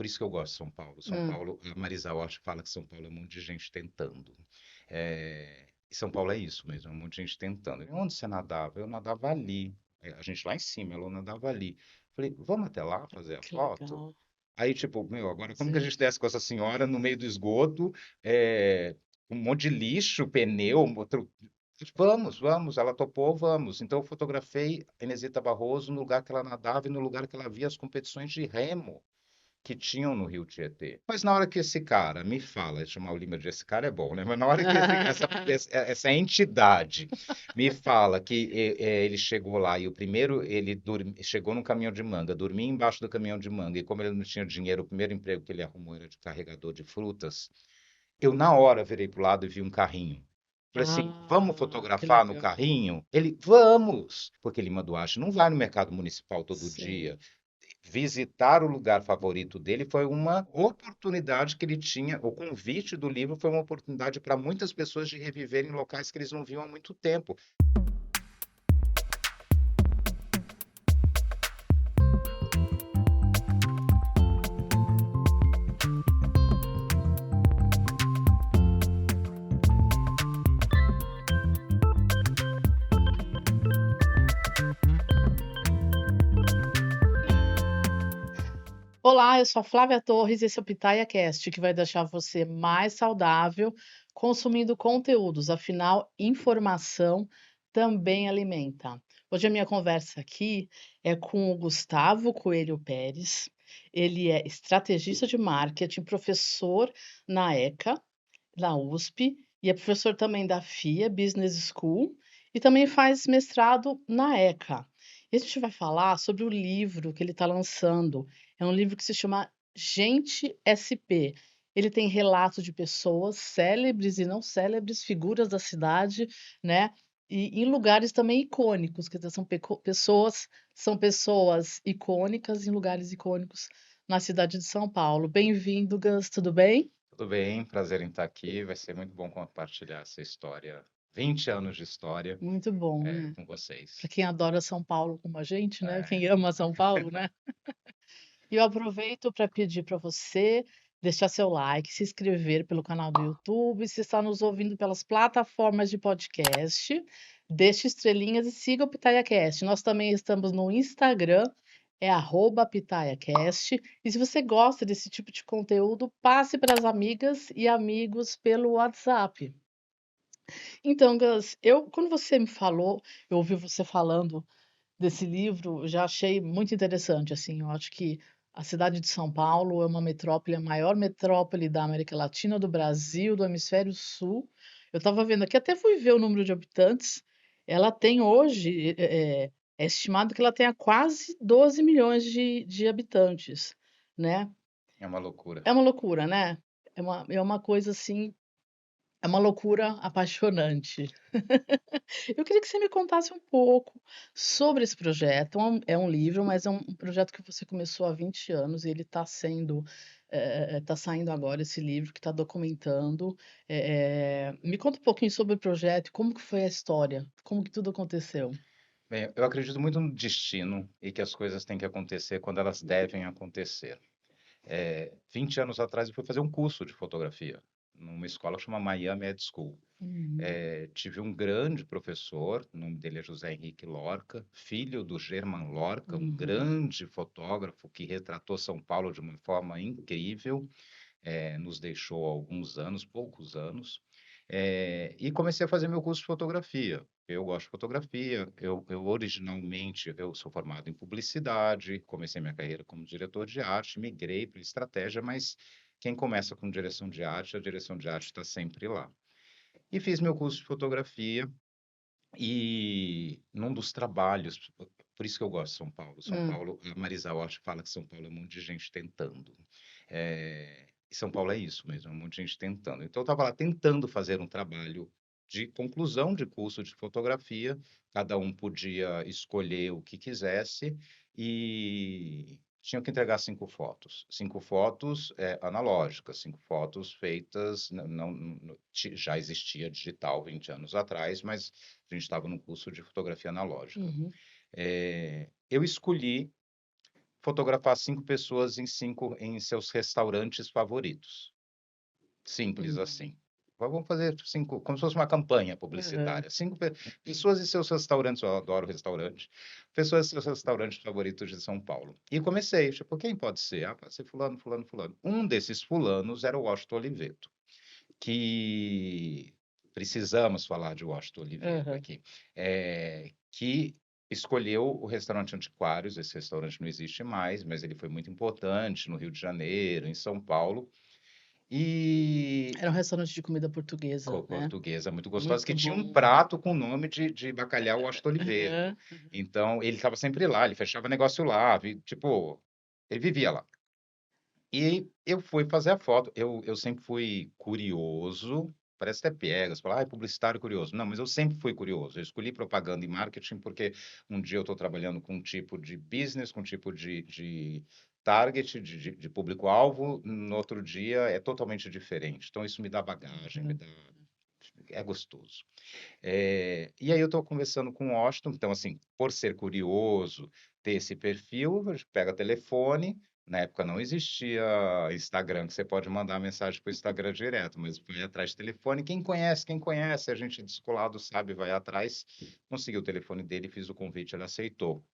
por isso que eu gosto de São Paulo. São Hum, Paulo, a Marisa Hort fala que São Paulo é um monte de gente tentando. E São Paulo é isso mesmo, é um monte de gente tentando. E onde você nadava? Eu nadava ali. A gente lá em cima, ela nadava ali. Falei, vamos até lá fazer a que foto? legal. Aí, tipo, meu, agora como que a Sim. gente desce com essa senhora no meio do esgoto, um monte de lixo, pneu, outro... Vamos, vamos, ela topou, vamos. Então eu fotografei a Inesita Barroso no lugar que ela nadava e no lugar que ela via as competições de remo que tinham no Rio Tietê. Mas na hora que esse cara me fala, chamar o Lima de esse cara é bom, né? Mas na hora que essa entidade me fala que ele chegou lá e o primeiro chegou no caminhão de manga, dormia embaixo do caminhão de manga e como ele não tinha dinheiro, o primeiro emprego que ele arrumou era de carregador de frutas, eu na hora virei pro lado e vi um carrinho. Falei assim, vamos Que fotografar no legal. carrinho? Ele, vamos! Porque Lima Duarte não vai no mercado municipal todo Sim. dia. Visitar o lugar favorito dele foi uma oportunidade que ele tinha. O convite do livro foi uma oportunidade para muitas pessoas de reviverem locais que eles não viam há muito tempo. Olá, eu sou a Flávia Torres e esse é o Pitaia Cast, que vai deixar você mais saudável consumindo conteúdos. Afinal, informação também alimenta. Hoje a minha conversa aqui é com o Gustavo Coelho Peres. Ele é estrategista de marketing, professor na ECA, na USP, e é professor também da FIA Business School e também faz mestrado na ECA. E a gente vai falar sobre o livro que ele está lançando. É um livro que se chama Gente SP. Ele tem relatos de pessoas célebres e não célebres, figuras da cidade, né? E em lugares também icônicos, quer dizer, são pessoas icônicas em lugares icônicos na cidade de São Paulo. Bem-vindo, Gus, tudo bem? Tudo bem, prazer em estar aqui. Vai ser muito bom compartilhar essa história, 20 anos de história, Muito bom, né? com Para vocês. quem adora São Paulo como a gente, né, É, quem ama São Paulo, né. E eu aproveito para pedir para você deixar seu like, se inscrever pelo canal do YouTube, se está nos ouvindo pelas plataformas de podcast, deixe estrelinhas e siga o PitaiaCast. Nós também estamos no Instagram, é @pitaiacast, e se você gosta desse tipo de conteúdo, passe para as amigas e amigos pelo WhatsApp. Então, Gus, quando você me falou, eu ouvi você falando desse livro, já achei muito interessante, assim, eu acho que a cidade de São Paulo é uma metrópole, a maior metrópole da América Latina, do Brasil, do Hemisfério Sul. Eu estava vendo aqui, até fui ver o número de habitantes, ela tem hoje, é estimado que ela tenha quase 12 milhões de habitantes, né. é uma loucura. É uma loucura, né. É uma coisa, assim, é uma loucura apaixonante. Eu queria que você me contasse um pouco sobre esse projeto. É um livro, mas é um projeto que você começou há 20 anos e ele está sendo, tá saindo agora esse livro que está documentando. Me conta um pouquinho sobre o projeto, como que foi a história, como que tudo aconteceu? Bem, eu acredito muito no destino e que as coisas têm que acontecer quando elas devem acontecer. 20 anos atrás eu fui fazer um curso de fotografia numa escola que chama Miami Ed School. Uhum, Tive um grande professor, o nome dele é José Henrique Lorca, filho do Germán Lorca, um uhum. grande fotógrafo que retratou São Paulo de uma forma incrível, nos deixou há alguns anos, poucos anos, e comecei a fazer meu curso de fotografia. Eu gosto de fotografia, eu originalmente eu sou formado em publicidade, comecei minha carreira como diretor de arte, migrei para estratégia, mas quem começa com direção de arte, a direção de arte está sempre lá. E fiz meu curso de fotografia e num dos trabalhos, por isso que eu gosto de São Paulo. São Hum, Paulo, a Marisa Hort fala que São Paulo é um monte de gente tentando. E São Paulo é isso mesmo, é um monte de gente tentando. Então eu estava lá tentando fazer um trabalho de conclusão de curso de fotografia, cada um podia escolher o que quisesse e tinha que entregar 5 fotos. 5 fotos analógicas, 5 fotos feitas, já existia digital 20 anos atrás, mas a gente estava num curso de fotografia analógica. uhum. Eu escolhi fotografar 5 pessoas em seus restaurantes favoritos. Simples Hum. assim. Vamos fazer 5, como se fosse uma campanha Aham. publicitária. Pessoas e seus restaurantes, eu adoro restaurante. Pessoas e seus restaurantes favoritos de São Paulo. E comecei, tipo, quem pode ser? Ah, pode ser fulano, fulano, fulano. Um desses fulanos era o Washington Oliveto, que precisamos falar de Washington Oliveto Aham. aqui, que escolheu o restaurante Antiquários. Esse restaurante não existe mais, mas ele foi muito importante no Rio de Janeiro, em São Paulo. E Era um restaurante de comida portuguesa, né? portuguesa muito gostosa, que Muito tinha um bom. prato com o nome de bacalhau Washington Oliveto. Aham. Então, ele estava sempre lá, ele fechava negócio lá, tipo, ele vivia lá. E eu fui fazer a foto. Eu sempre fui curioso, parece até piegas, falar, ah, é publicitário curioso. Não, mas eu sempre fui curioso. Eu escolhi propaganda e marketing porque um dia eu estou trabalhando com um tipo de business, com um tipo de target, de público-alvo, no outro dia é totalmente diferente. Então, isso me dá bagagem, me Uhum. dá. É gostoso. E aí eu estou conversando com o Washington, então assim, por ser curioso, ter esse perfil, a gente pega telefone. Na época não existia Instagram, que você pode mandar mensagem para o Instagram direto, mas vai atrás de telefone. Quem conhece, a gente descolado sabe, vai atrás. Consegui o telefone dele, fiz o convite, ele aceitou.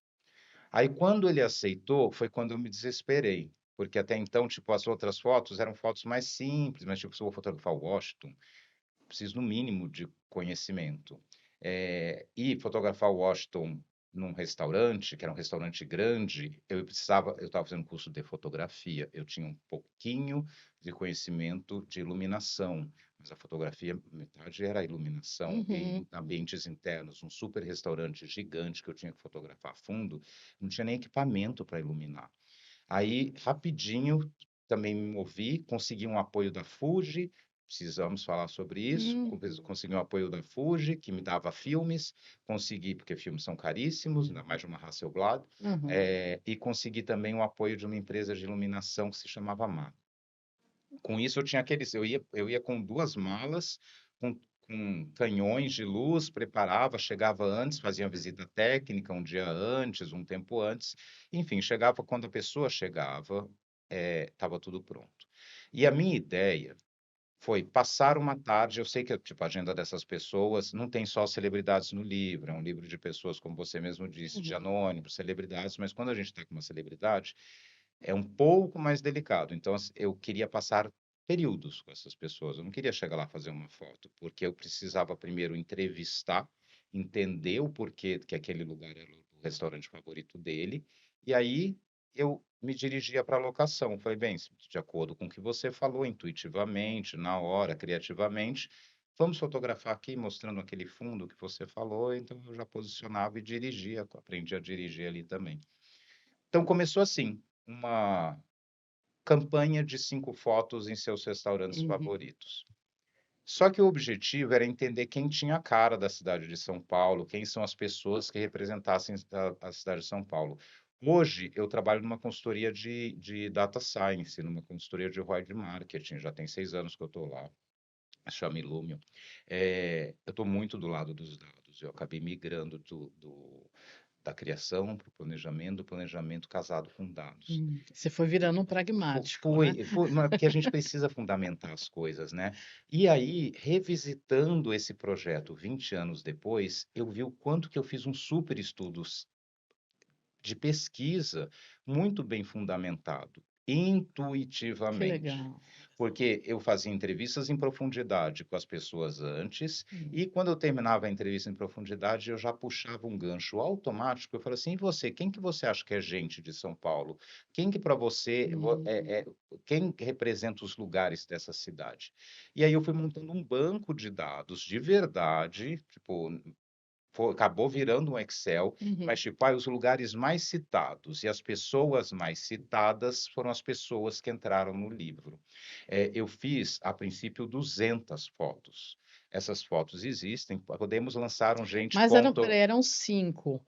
Aí quando ele aceitou, foi quando eu me desesperei. Porque até então, tipo, as outras fotos eram fotos mais simples, mas tipo, se eu vou fotografar o Washington, preciso no mínimo de conhecimento. E fotografar o Washington num restaurante, que era um restaurante grande, eu estava fazendo curso de fotografia, eu tinha um pouquinho de conhecimento de iluminação, mas a fotografia, metade era a iluminação, Uhum. em ambientes internos, um super restaurante gigante que eu tinha que fotografar a fundo, não tinha nem equipamento para iluminar. Aí, rapidinho, também me movi, consegui um apoio da Fuji, precisamos falar sobre isso. Hum. Consegui um apoio da Fuji, que me dava filmes, consegui, porque filmes são caríssimos, ainda mais de uma Hasselblad, Uhum. e consegui também o apoio de uma empresa de iluminação que se chamava MAC. Com isso, eu tinha aqueles, eu ia com 2 malas, com canhões de luz, preparava, chegava antes, fazia uma visita técnica um dia antes, um tempo antes, enfim, chegava quando a pessoa chegava, estava tudo pronto. E a minha ideia foi passar uma tarde. Eu sei que tipo, a agenda dessas pessoas não tem só celebridades no livro, é um livro de pessoas, como você mesmo disse, de Uhum. anônimos, celebridades, mas quando a gente está com uma celebridade, é um pouco mais delicado. Então, assim, eu queria passar períodos com essas pessoas. Eu não queria chegar lá fazer uma foto, porque eu precisava primeiro entrevistar, entender o porquê que aquele lugar era o restaurante favorito dele, e aí eu me dirigia para a locação. Falei, bem, de acordo com o que você falou, intuitivamente, na hora, criativamente, vamos fotografar aqui, mostrando aquele fundo que você falou. Então, eu já posicionava e dirigia, aprendi a dirigir ali também. Então, começou assim, uma campanha de 5 fotos em seus restaurantes Uhum. favoritos. Só que o objetivo era entender quem tinha a cara da cidade de São Paulo, quem são as pessoas que representassem a cidade de São Paulo. Hoje, eu trabalho numa consultoria de data science, numa consultoria de ROI de marketing, já tem 6 anos que eu estou lá, chama Illumio. Eu estou muito do lado dos dados, eu acabei migrando da criação para o planejamento, do planejamento casado com dados. Você foi virando um pragmático, né? Mas porque a gente precisa fundamentar as coisas, né? E aí, revisitando esse projeto 20 anos depois, eu vi o quanto que eu fiz um super estudo de pesquisa muito bem fundamentado, Que intuitivamente. legal. Porque eu fazia entrevistas em profundidade com as pessoas antes, Hum. e quando eu terminava a entrevista em profundidade, eu já puxava um gancho automático. Eu falei assim: e você, quem que você acha que é gente de São Paulo? Quem que para você Hum. quem representa os lugares dessa cidade? E aí eu fui montando um banco de dados de verdade, tipo, acabou virando um Excel, Uhum. mas tipo, os lugares mais citados e as pessoas mais citadas foram as pessoas que entraram no livro. Eu fiz, a princípio, 200 fotos. Essas fotos existem, podemos lançar um Gente Mas eram, Conta. peraí, eram 5.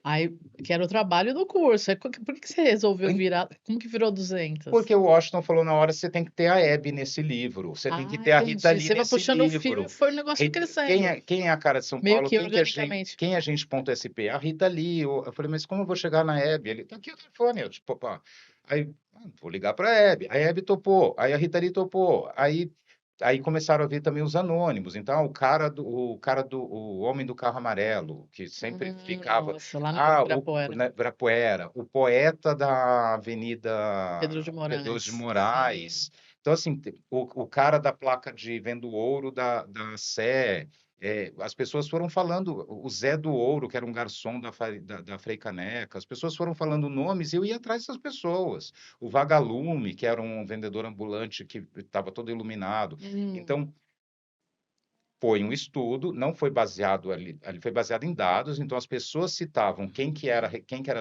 Aí, que era o trabalho do curso. Aí, por que você resolveu virar? Como que virou 200? Porque o Washington falou na hora, você tem que ter a Hebe nesse livro, você tem que Ah, ter a Rita entendi. Lee Você vai nesse puxando o fio e livro. foi o negócio crescendo, Quem é a cara de São meio Paulo? que organicamente. Quem é agente.sp? A Rita Lee. Eu falei, mas como eu vou chegar na Hebe? Ele, tá aqui o telefone. Eu, tipo, pá. Aí, vou ligar para a Hebe. A Hebe topou. Aí a Rita Lee topou. Aí começaram a vir também os anônimos. Então, o homem do carro amarelo, que sempre ficava. Nossa, lá no Ah, Ibirapuera. na Ibirapuera, o poeta da Avenida Pedro de Pedro de Moraes. Sim. Moraes. Então, assim, o cara da placa de Vendo Ouro da Sé, as pessoas foram falando, o Zé do Ouro, que era um garçom da Frei Caneca, as pessoas foram falando nomes e eu ia atrás dessas pessoas. O Vagalume, que era um vendedor ambulante que estava todo iluminado. Hum, Então, foi um estudo, não foi baseado ali foi baseado em dados, então as pessoas citavam quem que era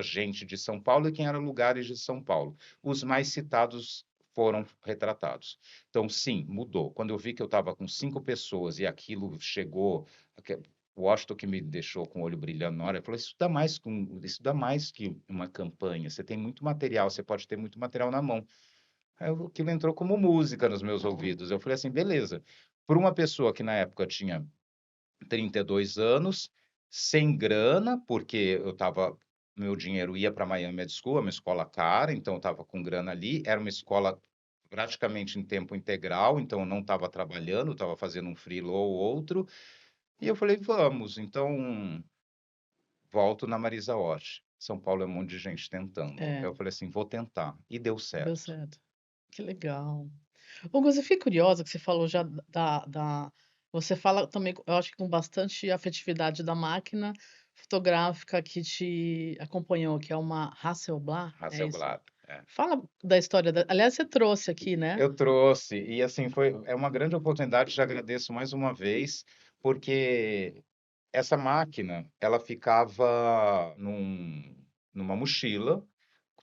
gente de São Paulo e quem era lugares de São Paulo. Os mais citados foram retratados. Então, sim, mudou. Quando eu vi que eu estava com 5 pessoas e aquilo chegou, o Washington que me deixou com o olho brilhando na hora, ele falou, isso dá mais que uma campanha, você tem muito material, você pode ter muito material na mão. Aquilo entrou como música nos meus ouvidos. Eu falei assim, beleza. Por uma pessoa que na época tinha 32 anos, sem grana, porque meu dinheiro ia para Miami Med School, uma escola cara, então eu estava com grana ali, era uma escola praticamente em tempo integral, então eu não estava trabalhando, estava fazendo um freelo ou outro, e eu falei, vamos, então volto na Marisa Hort. São Paulo é um monte de gente tentando. é, Eu falei assim, vou tentar, e deu deu certo. certo. Que legal. Hugo, eu fiquei curiosa que você falou já você fala também, eu acho que com bastante afetividade da máquina fotográfica que te acompanhou, que é uma Hasselblad, é isso? Hasselblad. É. Fala da história aliás, você trouxe aqui, né? Eu trouxe, e assim, é uma grande oportunidade, te agradeço mais uma vez, porque essa máquina, ela ficava numa mochila,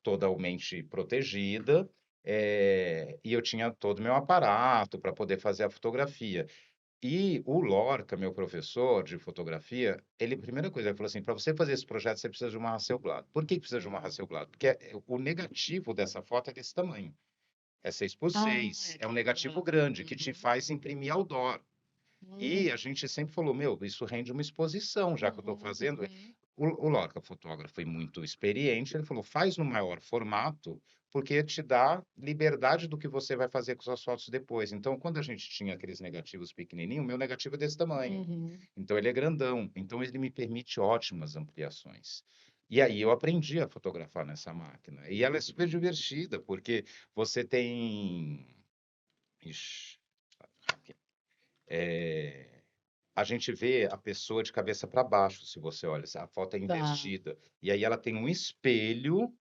totalmente protegida, e eu tinha todo o meu aparato para poder fazer a fotografia. E o Lorca, meu professor de fotografia, a primeira coisa, ele falou assim, para você fazer esse projeto, você precisa de uma Hasselblad. Por que que precisa de uma Hasselblad? Porque o negativo dessa foto é desse tamanho. É 6 por Ah, 6, é é um aquele negativo quadrado. grande que te Uhum. faz imprimir outdoor. E Hum, a gente sempre falou, meu, isso rende uma exposição, já que eu estou uhum, fazendo. uhum. O Lorca, fotógrafo, foi muito experiente, ele falou, faz no maior formato, porque te dá liberdade do que você vai fazer com suas fotos depois. Então, quando a gente tinha aqueles negativos pequenininhos, o meu negativo é desse tamanho. Uhum. Então, ele é grandão. Então, ele me permite ótimas ampliações. E aí eu aprendi a fotografar nessa máquina. E ela é super divertida, porque você tem. Ixi, aqui. É, a gente vê a pessoa de cabeça para baixo, se você olha, a foto é Tá. invertida. E aí ela tem um espelho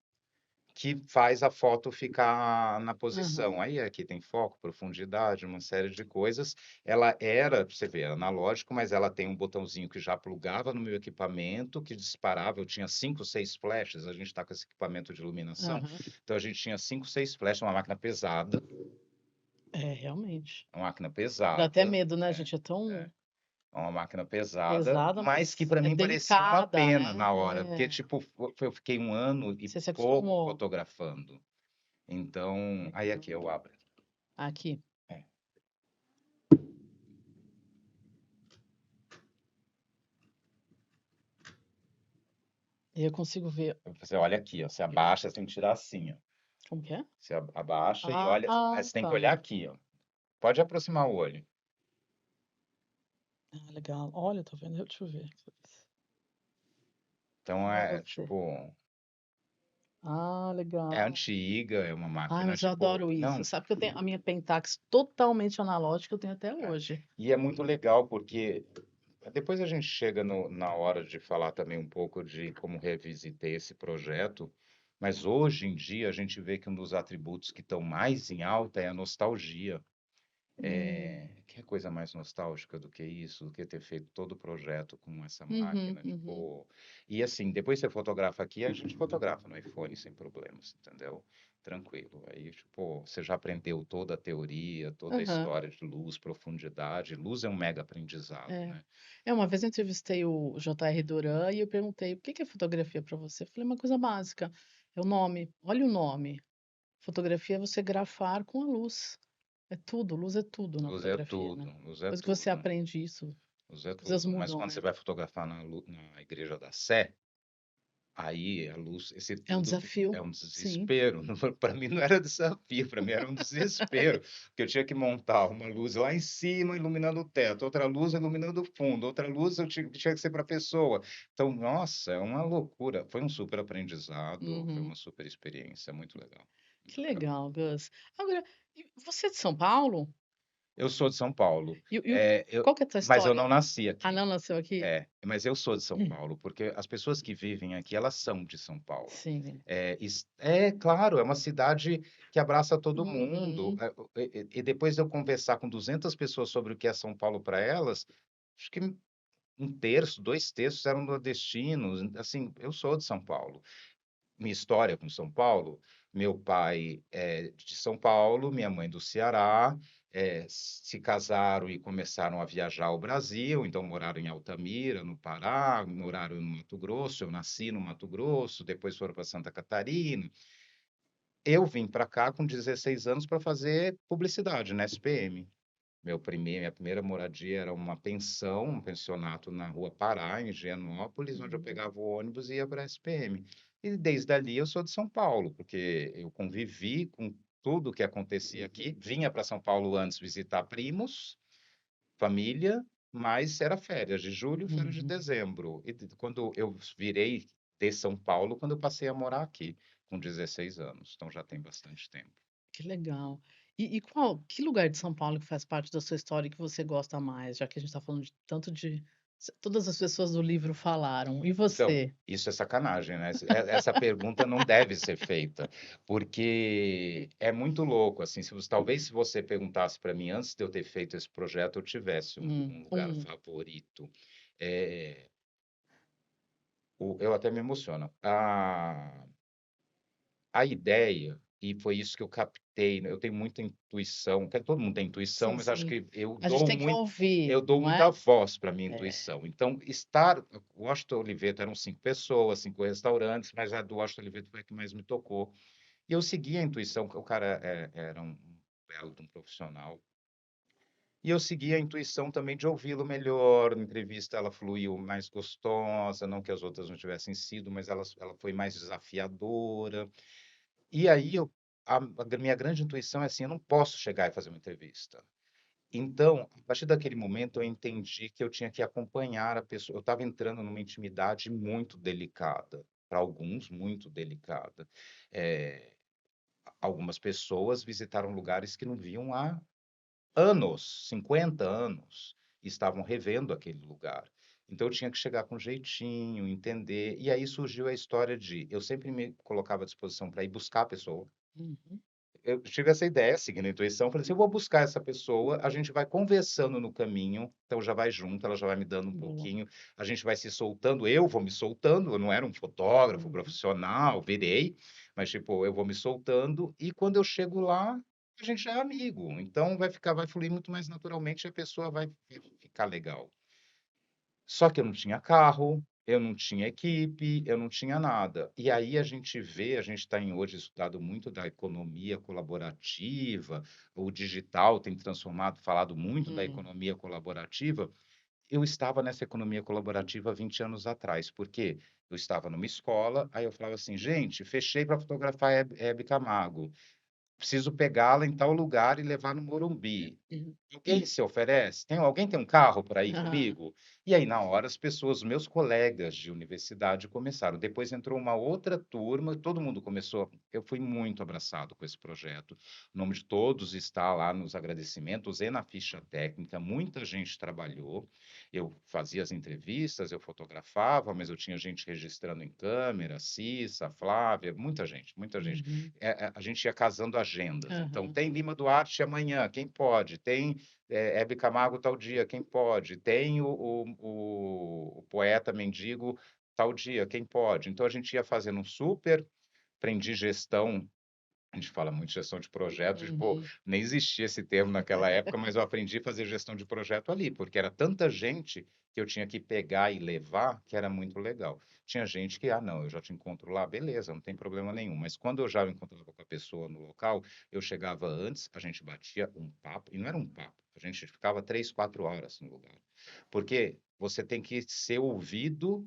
que faz a foto ficar na posição. Aham. Aí aqui tem foco, profundidade, uma série de coisas. Ela era, você vê, analógico, mas ela tem um botãozinho que já plugava no meu equipamento, que disparava. Eu tinha 5, 6 flashes. A gente está com esse equipamento de iluminação. Aham. Então a gente tinha 5, 6 flashes, uma máquina pesada. É, realmente. Uma máquina Dá até pesada. medo, né, É, gente? É tão é. É uma máquina pesada, pesada, mas que mas para é mim parecia uma delicada, pena né? na hora, porque É. tipo, eu fiquei 1 ano e Você se pouco acostumou. fotografando. Então, aí aqui eu abro. Aqui. É. Eu consigo ver. Você olha aqui, ó, você abaixa, você tem que tirar assim, ó. Como que é? Você abaixa e Ah, olha, aí ah, você tem que tá. olhar aqui, ó. Pode aproximar o olho. Ah, legal. Olha, tô vendo. Deixa eu ver. Então Olha é você. tipo, Ah, é legal. antiga, é uma Ai, máquina mas eu tipo, adoro isso. não, Sabe que eu tenho a minha Pentax totalmente analógica, eu tenho até é. hoje. E é muito legal porque depois a gente chega na hora de falar também um pouco de como revisitei esse projeto, mas hoje em dia a gente vê que um dos atributos que estão mais em alta é a nostalgia. Que é coisa mais nostálgica do que isso, do que ter feito todo o projeto com essa Uhum, máquina, uhum. tipo... E assim, depois você fotografa aqui, a gente fotografa no iPhone sem problemas, entendeu? tranquilo. Aí, tipo, você já aprendeu toda a teoria, toda a Aham. história de luz, profundidade. Luz é um mega aprendizado, É. né? Uma vez eu entrevistei o J.R. Duran e eu perguntei: "O que que é fotografia para você?" Eu falei: "Uma coisa básica, é o nome, olha o nome, fotografia é você grafar com a luz, é tudo, luz é tudo na Luz é fotografia, tudo, né. luz é Depois que você tudo, aprende isso, luz é as coisas tudo. Mas mudam, quando você né. vai fotografar na Igreja da Sé, aí a luz, esse É um tudo desafio. é um Sim. desespero. Para mim não era desafio, para mim era um desespero, porque eu tinha que montar uma luz lá em cima iluminando o teto, outra luz iluminando o fundo, outra luz eu tinha que ser para a pessoa. Então, nossa, é uma loucura. Foi um super aprendizado, foi Uhum. uma super experiência, muito legal, Que muito legal. legal, Gus. Agora, e você é de São Paulo? Eu sou de São Paulo, E o eu, qual que é a tua mas eu história? não nasci Ah, aqui. não nasceu aqui? É, mas eu sou de São Paulo, porque as pessoas que vivem aqui, elas são de São Paulo. Sim. Claro, é uma cidade que abraça todo mundo. Uhum. E depois de eu conversar com 200 pessoas sobre o que é São Paulo para elas, acho que um terço, dois terços eram nordestinos. Assim, eu sou de São Paulo. Minha história com São Paulo, meu pai é de São Paulo, minha mãe do Ceará, se casaram e começaram a viajar ao Brasil, então moraram em Altamira, no Pará, moraram no Mato Grosso, eu nasci no Mato Grosso, depois foram para Santa Catarina. Eu vim para cá com 16 anos para fazer publicidade na SPM. Minha primeira moradia era uma pensão, um pensionato na Rua Pará, em Higienópolis, onde eu Uhum. pegava o ônibus e ia para a SPM. E desde ali eu sou de São Paulo, porque eu convivi com tudo que acontecia aqui. Vinha para São Paulo antes visitar primos, família, mas era férias de julho, férias de Uhum. dezembro. E quando eu virei de São Paulo, quando eu passei a morar aqui, com 16 anos. Então já tem bastante tempo. Que legal. E que lugar de São Paulo que faz parte da sua história que você gosta mais? Já que a gente está falando de tanto de todas as pessoas do livro falaram. E Então, você? isso é sacanagem, né? Essa pergunta não deve ser feita, porque é muito louco, assim, talvez se você perguntasse para mim antes de eu ter feito esse projeto, eu tivesse um lugar Um. favorito. É, eu até me emociono. A ideia, e foi isso que eu captei, né, eu tenho muita intuição, que todo mundo tem intuição, Sim, mas acho sim. que A gente tem que eu ouvir, dou não é? muita voz para minha É. intuição. Então, o Washington Oliveto eram 5 pessoas, 5 restaurantes, mas a do Washington Oliveto foi a que mais me tocou. E eu segui a intuição, que o cara era um belo de um profissional. E eu segui a intuição também de ouvi-lo melhor. Na entrevista ela fluiu mais gostosa, não que as outras não tivessem sido, mas ela foi mais desafiadora. E aí a minha grande intuição é assim, eu não posso chegar e fazer uma entrevista. Então, a partir daquele momento, eu entendi que eu tinha que acompanhar a pessoa. Eu estava entrando numa intimidade muito delicada, para alguns, muito delicada. Eh, Algumas pessoas visitaram lugares que não viam há anos, 50 anos, e estavam revendo aquele lugar. Então, eu tinha que chegar com jeitinho, entender. E aí surgiu a história de eu sempre me colocava à disposição para ir buscar a pessoa. Uhum. Eu tive essa ideia, seguindo a intuição, falei assim: "Eu vou buscar essa pessoa, a gente vai conversando no caminho, então já vai junto, ela já vai me dando um Boa. pouquinho, a gente vai se soltando, eu vou me soltando, eu não era um fotógrafo Uhum. profissional, virei, mas tipo, eu vou me soltando e quando eu chego lá, a gente já é amigo, então vai fluir muito mais naturalmente e a pessoa vai ficar legal". Só que eu não tinha carro, eu não tinha equipe, eu não tinha nada. E aí a gente tem hoje estudado muito da economia colaborativa, o digital tem transformado, falado muito da Hum. economia colaborativa. Eu estava nessa economia colaborativa 20 anos atrás, porque eu estava numa escola, aí eu falava assim, gente, fechei para fotografar Hebe Camargo, preciso pegá-la em tal lugar e levar no Morumbi. Uhum. Alguém se oferece? Alguém tem um carro para ir Aham. comigo? E aí, na hora, as pessoas, meus colegas de universidade começaram. Depois entrou uma outra turma, todo mundo começou. Eu fui muito abraçado com esse projeto. O nome de todos está lá nos agradecimentos e na ficha técnica. Muita gente trabalhou. Eu fazia as entrevistas, eu fotografava, mas eu tinha gente registrando em câmera, Cissa, Flávia, muita gente, muita gente. Uhum. A gente ia casando agendas. Então, Aham. tem Lima Duarte amanhã, quem pode? Tem Hebe Camargo tal dia, quem pode? Tem o poeta mendigo tal dia, quem pode? Então a gente ia fazendo um super, aprendi gestão A gente fala muito gestão de projetos, pô, Uhum. nem existia esse termo naquela época, mas eu aprendi a fazer gestão de projeto ali, porque era tanta gente que eu tinha que pegar e levar, que era muito legal. Tinha gente que, ah, não, eu já te encontro lá, beleza, não tem problema nenhum. Mas quando eu já encontrava com a pessoa no local, eu chegava antes, a gente batia um papo, e não era um papo, a gente ficava 3, 4 horas no lugar. Porque você tem que ser ouvido,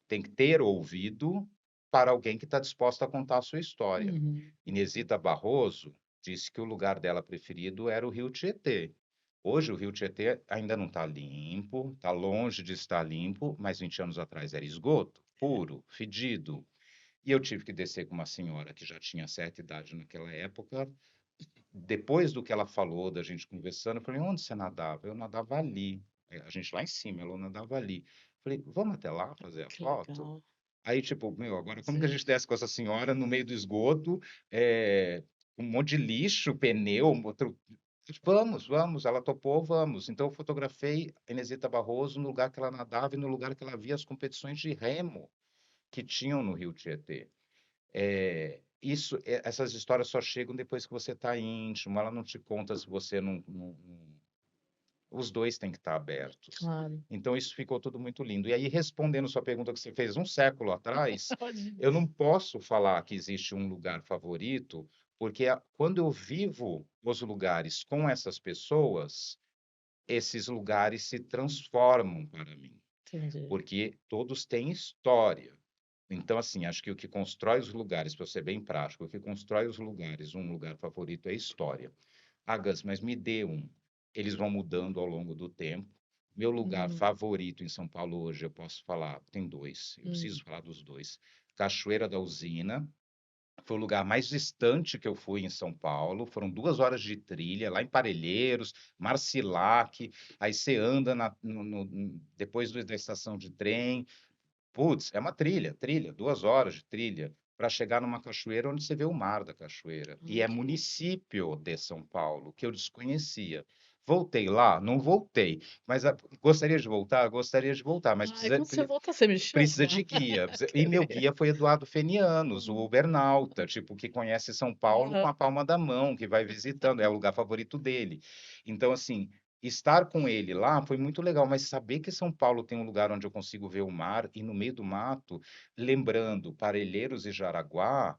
tem que ter ouvido para alguém que está disposto a contar a sua história. Uhum. Inesita Barroso disse que o lugar dela preferido era o Rio Tietê. Hoje o Rio Tietê ainda não está limpo, está longe de estar limpo, mas 20 anos atrás era esgoto, puro, fedido. E eu tive que descer com uma senhora que já tinha certa idade naquela época. Depois do que ela falou, da gente conversando, eu falei, onde você nadava? Eu nadava ali. A gente lá em cima, ela nadava ali. Falei, vamos até lá fazer a Que foto? legal. Aí, tipo, meu, agora como que a Sim. gente desce com essa senhora no meio do esgoto, um monte de lixo, pneu, outro... Vamos, vamos, ela topou, vamos. Então, eu fotografei a Inesita Barroso no lugar que ela nadava e no lugar que ela via as competições de remo que tinham no Rio Tietê. Essas histórias só chegam depois que você está íntimo, ela não te conta se você os dois têm que estar abertos. Claro. Então, isso ficou tudo muito lindo. E aí, respondendo sua pergunta que você fez um século atrás, Pode. eu não posso falar que existe um lugar favorito, porque quando eu vivo os lugares com essas pessoas, esses lugares se transformam para mim, Entendi. porque todos têm história. Então, assim, acho que o que constrói os lugares, para ser bem prático, o que constrói os lugares, um lugar favorito é história. Ah, Gus, mas me dê um. Eles vão mudando ao longo do tempo. Meu lugar Hum, favorito em São Paulo hoje, eu posso falar, tem dois, eu hum. preciso falar dos dois. Cachoeira da Usina, foi o lugar mais distante que eu fui em São Paulo. Foram 2 horas de trilha, lá em Parelheiros, Marcilac. Aí você anda depois da estação de trem. Putz, é uma trilha, trilha, 2 horas de trilha, para chegar numa cachoeira onde você vê o mar da cachoeira. E é Que município de São Paulo, que eu desconhecia. Voltei lá? Não voltei. Mas gostaria de voltar? Gostaria de voltar, mas ai, quando você voltar, você me precisa chama? de guia. E meu guia foi Eduardo Fenianos, o Hum. Ubernauta, tipo, que conhece São Paulo com Aham. a palma da mão, que vai visitando, é o lugar favorito dele. Então, assim, estar com ele lá foi muito legal, mas saber que São Paulo tem um lugar onde eu consigo ver o mar e no meio do mato, lembrando, Parelheiros e Jaraguá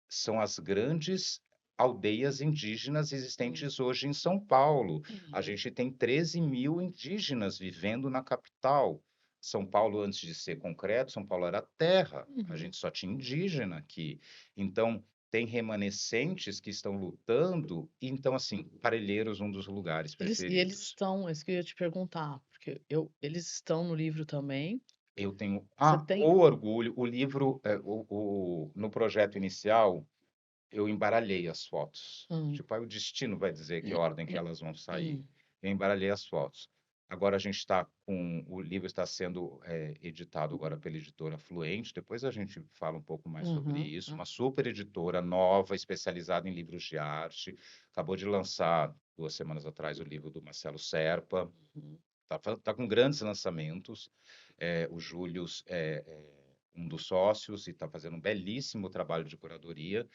são as grandes aldeias indígenas Hum, existentes hoje em São Paulo. A uhum, gente tem 13 mil indígenas vivendo na capital. São Paulo, antes de ser concreto, São Paulo era terra. A uhum. gente só tinha indígena aqui. Então, tem remanescentes que estão lutando. Então, assim, Parelheiros, um dos lugares Eles preferidos. estão, é isso que eu ia te perguntar, porque eles estão no livro também. Eu tenho, Você tem. o orgulho, o livro, no projeto inicial, eu embaralhei as fotos. Hum, Tipo, aí o destino vai dizer que ordem que elas vão sair. hum, Eu embaralhei as fotos. Agora a gente está com. O livro está sendo editado agora pela editora Fluente. Depois a gente fala um pouco mais sobre uhum, isso. Uma super editora nova, especializada em livros de arte. Acabou de lançar 2 semanas atrás o livro do Marcelo Serpa. uhum. Tá com grandes lançamentos. O Júlio é um dos sócios e está fazendo um belíssimo trabalho de curadoria.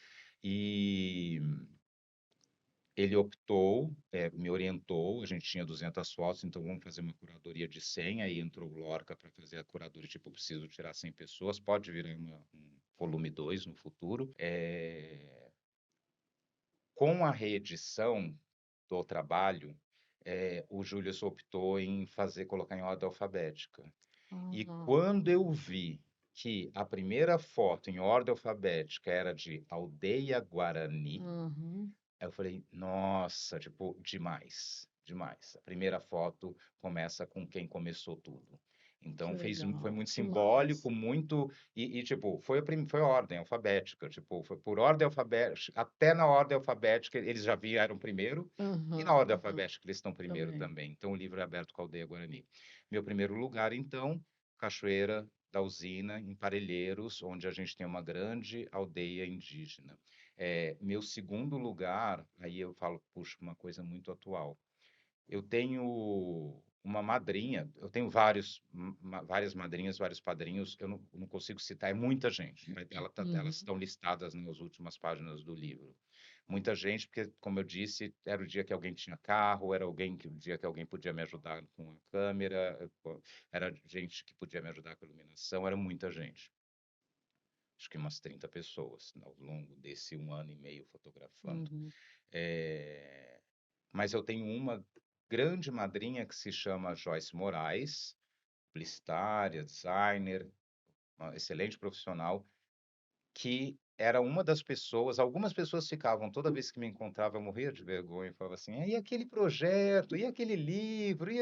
E ele optou, me orientou, a gente tinha 200 fotos, então vamos fazer uma curadoria de 100, aí entrou o Lorca para fazer a curadoria, tipo, eu preciso tirar 100 pessoas, pode vir aí um volume 2 no futuro. Com a reedição do trabalho, o Júlio optou em colocar em ordem alfabética. E Ah, quando eu vi que a primeira foto em ordem alfabética era de Aldeia Guarani, uhum. aí eu falei, nossa, tipo, demais, demais. A primeira foto começa com quem começou tudo. Que Então foi legal, muito demais. simbólico, muito tipo, foi a ordem alfabética, tipo, foi por ordem alfabética, até na ordem alfabética eles já vieram primeiro e na Aham, ordem aham, alfabética eles estão primeiro também. também. Então o livro é aberto com a Aldeia Guarani. Meu primeiro lugar, então, Cachoeira da Usina, em Parelheiros, onde a gente tem uma grande aldeia indígena. Meu segundo lugar, aí eu falo, puxa, uma coisa muito atual. Eu tenho uma madrinha, eu tenho várias madrinhas, vários padrinhos, eu não consigo citar, é muita gente. Elas Uhum. estão listadas nas últimas páginas do livro. Muita gente, porque, como eu disse, era o dia que alguém tinha carro, era o dia que alguém podia me ajudar com a câmera, era gente que podia me ajudar com a iluminação, era muita gente. Acho que umas 30 pessoas ao longo desse 1 ano e meio fotografando. Uhum. Eh, mas eu tenho uma grande madrinha que se chama Joyce Moraes, publicitária, designer, uma excelente profissional, que era uma das pessoas, algumas pessoas ficavam, toda vez que me encontrava, eu morria de vergonha, falava assim, e aquele projeto, e aquele livro, e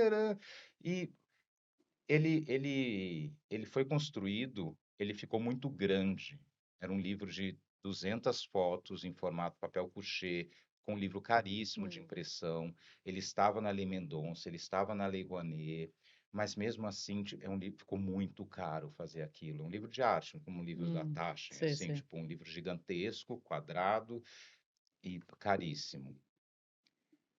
ele foi construído, ele ficou muito grande. Era um livro de 200 fotos em formato papel couché, com um livro caríssimo de Hum. impressão. Ele estava na Lei Mendonça, ele estava na Lei Rouanet, mas mesmo assim é um livro, ficou muito caro fazer aquilo. Um livro de arte, como um livro da Taschen, Sei, assim, sei. tipo um livro gigantesco, quadrado e caríssimo.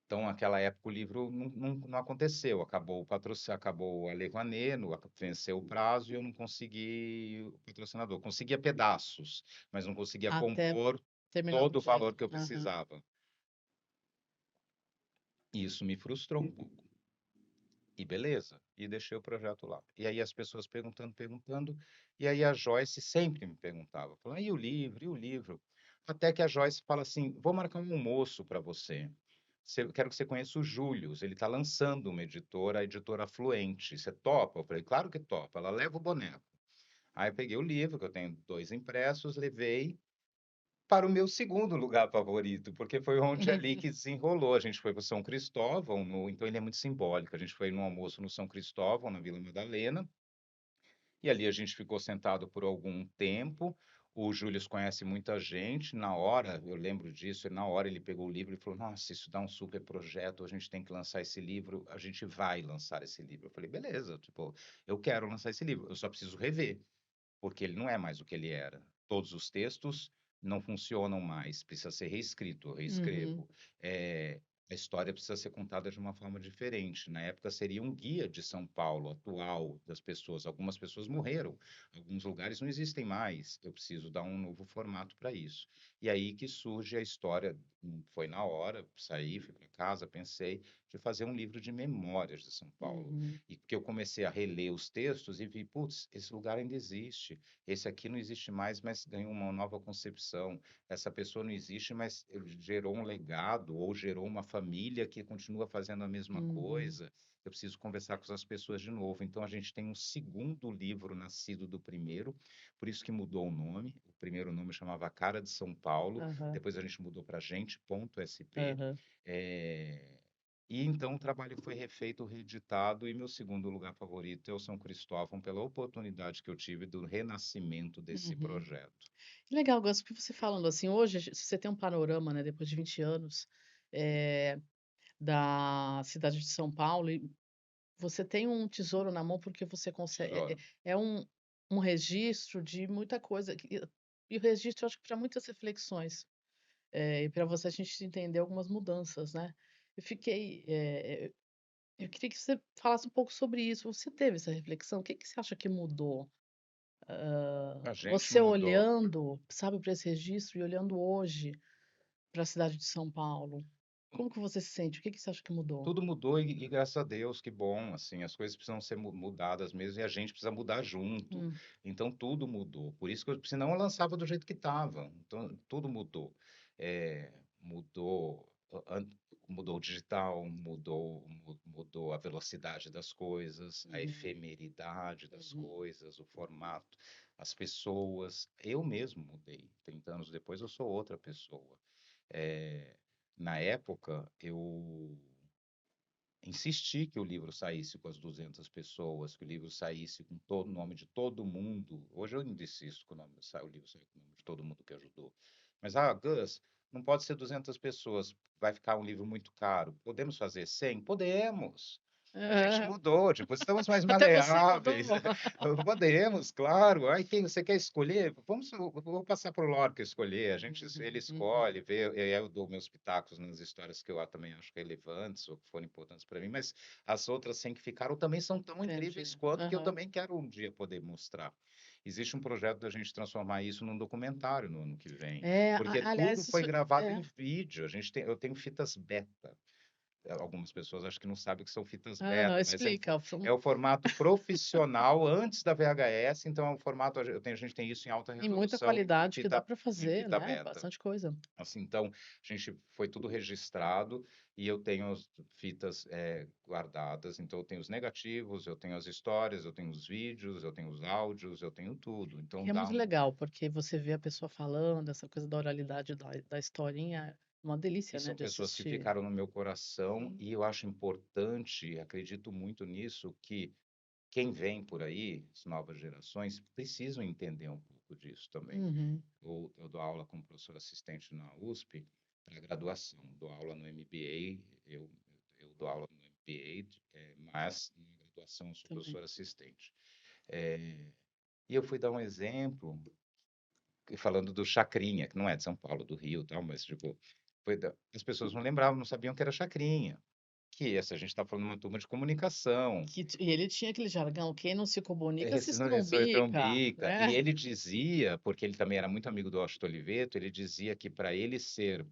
Então, naquela época, o livro não aconteceu. Acabou o patrocínio, acabou a Lei Rouanet, venceu o prazo e eu não consegui o patrocinador. Conseguia pedaços, mas não conseguia Até compor terminar o todo o projeto. valor que eu Aham. precisava. E isso me frustrou um pouco. E beleza, e deixei o projeto lá. E aí as pessoas perguntando, perguntando, e aí a Joyce sempre me perguntava, falando, e o livro, e o livro? Até que a Joyce fala assim, vou marcar um almoço para você. Quero que você conheça o Július, ele está lançando uma editora, a editora Fluente. Você topa? Eu falei, claro que topa. Ela leva o boneco. Aí eu peguei o livro, que eu tenho 2 impressos, levei para o meu segundo lugar favorito, porque foi onde ali que desenrolou. A gente foi para o São Cristóvão, então ele é muito simbólico. A gente foi no almoço no São Cristóvão, na Vila Madalena, e ali a gente ficou sentado por algum tempo. O Júlio conhece muita gente. Na hora, eu lembro disso, e na hora ele pegou o livro e falou: Nossa, isso dá um super projeto, a gente tem que lançar esse livro, a gente vai lançar esse livro. Eu falei: Beleza, tipo, eu quero lançar esse livro, eu só preciso rever, porque ele não é mais o que ele era. Todos os textos não funcionam mais, precisa ser reescrito, eu Uhum. reescrevo. A história precisa ser contada de uma forma diferente. Na época seria um guia de São Paulo atual das pessoas. Algumas pessoas morreram, alguns lugares não existem mais. Eu preciso dar um novo formato para isso. E aí que surge a história. Foi na hora, saí, fui para casa, pensei de fazer um livro de memórias de São Paulo. Uhum. E que eu comecei a reler os textos e vi, putz, esse lugar ainda existe. Esse aqui não existe mais, mas ganhou uma nova concepção. Essa pessoa não existe, mas ele gerou um legado ou gerou uma família que continua fazendo a mesma Uhum. coisa. Eu preciso conversar com essas pessoas de novo. Então, a gente tem um segundo livro nascido do primeiro, por isso que mudou o nome. O primeiro nome chamava A Cara de São Paulo, Aham. depois a gente mudou para Gente.sp. Aham. É, e então o trabalho foi refeito, reeditado, e meu segundo lugar favorito é o São Cristóvão, pela oportunidade que eu tive do renascimento desse Uhum. projeto. Que legal, gosto que você falando assim, hoje se você tem um panorama, né, depois de 20 anos, eh, da cidade de São Paulo e você tem um tesouro na mão, porque você consegue Tesouro. é um registro de muita coisa e o registro acho que para muitas reflexões, e para você a gente entender algumas mudanças, né. Eu fiquei, eu queria que você falasse um pouco sobre isso. Você teve essa reflexão? O que que você acha que mudou? A gente Você mudou. olhando, sabe, para esse registro e olhando hoje para a cidade de São Paulo, como que você se sente? O que que você acha que mudou? Tudo mudou e graças a Deus, que bom, assim, as coisas precisam ser mudadas mesmo e a gente precisa mudar junto. Hum. Então tudo mudou. Por isso que senão eu lançava do jeito que estava. Então tudo mudou. Mudou, mudou o digital, mudou a velocidade das coisas, a Uhum. efemeridade das Uhum. coisas, o formato, as pessoas. Eu mesmo mudei. 30 anos depois eu sou outra pessoa. Eh, Na época, eu insisti que o livro saísse com as 200 pessoas, que o livro saísse com todo o nome de todo mundo. Hoje eu ainda insisto que o livro saia com o nome de todo mundo que ajudou. Mas, Gus, não pode ser 200 pessoas, vai ficar um livro muito caro. Podemos fazer 100? Podemos. A gente Aham. mudou, tipo, estamos mais Até você mudou? maleáveis. Podemos, claro. Aí quem você quer escolher? Eu vou passar para o Lorca escolher. Ele Uhum, uhum. escolhe, vê, e aí eu dou meus pitacos nas histórias que eu também acho relevantes ou que foram importantes para mim, mas as outras 100 que ficaram também são tão incríveis Entendi. quanto que eu Aham. também quero um dia poder mostrar. Existe um projeto da gente transformar isso num documentário no ano que vem, É, porque tudo aliás, foi isso gravado é. em vídeo. Eu tenho fitas beta. Algumas pessoas acho que não sabem o que são fitas Aham, beta, mas explica. é o formato profissional antes da VHS, então é um formato, a gente tem isso em alta Em muita resolução qualidade que dá para em fazer, fita né, beta. bastante coisa. Assim, então, a gente foi tudo registrado e eu tenho as fitas guardadas, então eu tenho os negativos, eu tenho as histórias, eu tenho os vídeos, eu tenho os áudios, eu tenho tudo. Então E é dá muito legal, porque você vê a pessoa falando, essa coisa da oralidade da historinha, é uma E delícia, né, são de pessoas que assistir. ficaram no meu coração Sim. e eu acho importante, acredito muito nisso, que quem vem por aí, as novas gerações, precisam entender um pouco disso também. Uhum. Eu dou aula como professor assistente na USP para graduação, dou aula no MBA, eu dou aula no MBA, mas na graduação eu sou Também. professor assistente. Eh, e eu fui dar um exemplo, falando do Chacrinha, que não é de São Paulo, do Rio, e tal, mas tipo, as pessoas não lembravam, não sabiam que era Chacrinha. Que essa a gente está falando de uma turma de comunicação. E ele tinha aquele jargão: "Quem não se comunica se Esse não esse estrumbica", Trombica. E né. ele dizia, porque ele também era muito amigo do Washington Oliveto, ele dizia que para ele ser,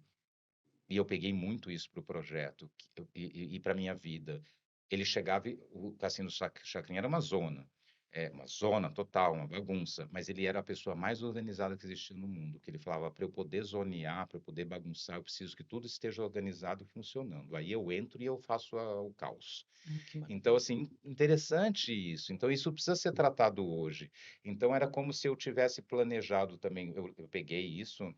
e eu peguei muito isso para o projeto, e para minha vida, ele chegava, o Cassino Chacrinha era uma zona total, uma bagunça, mas ele era a pessoa mais organizada que existia no mundo, que ele falava, para eu poder zonear, para eu poder bagunçar, eu preciso que tudo esteja organizado e funcionando. Aí eu entro e eu faço o caos. Que Então, maravilha. assim, interessante isso. Então, isso precisa ser tratado hoje. Então, era como se eu tivesse planejado também. Eu peguei isso,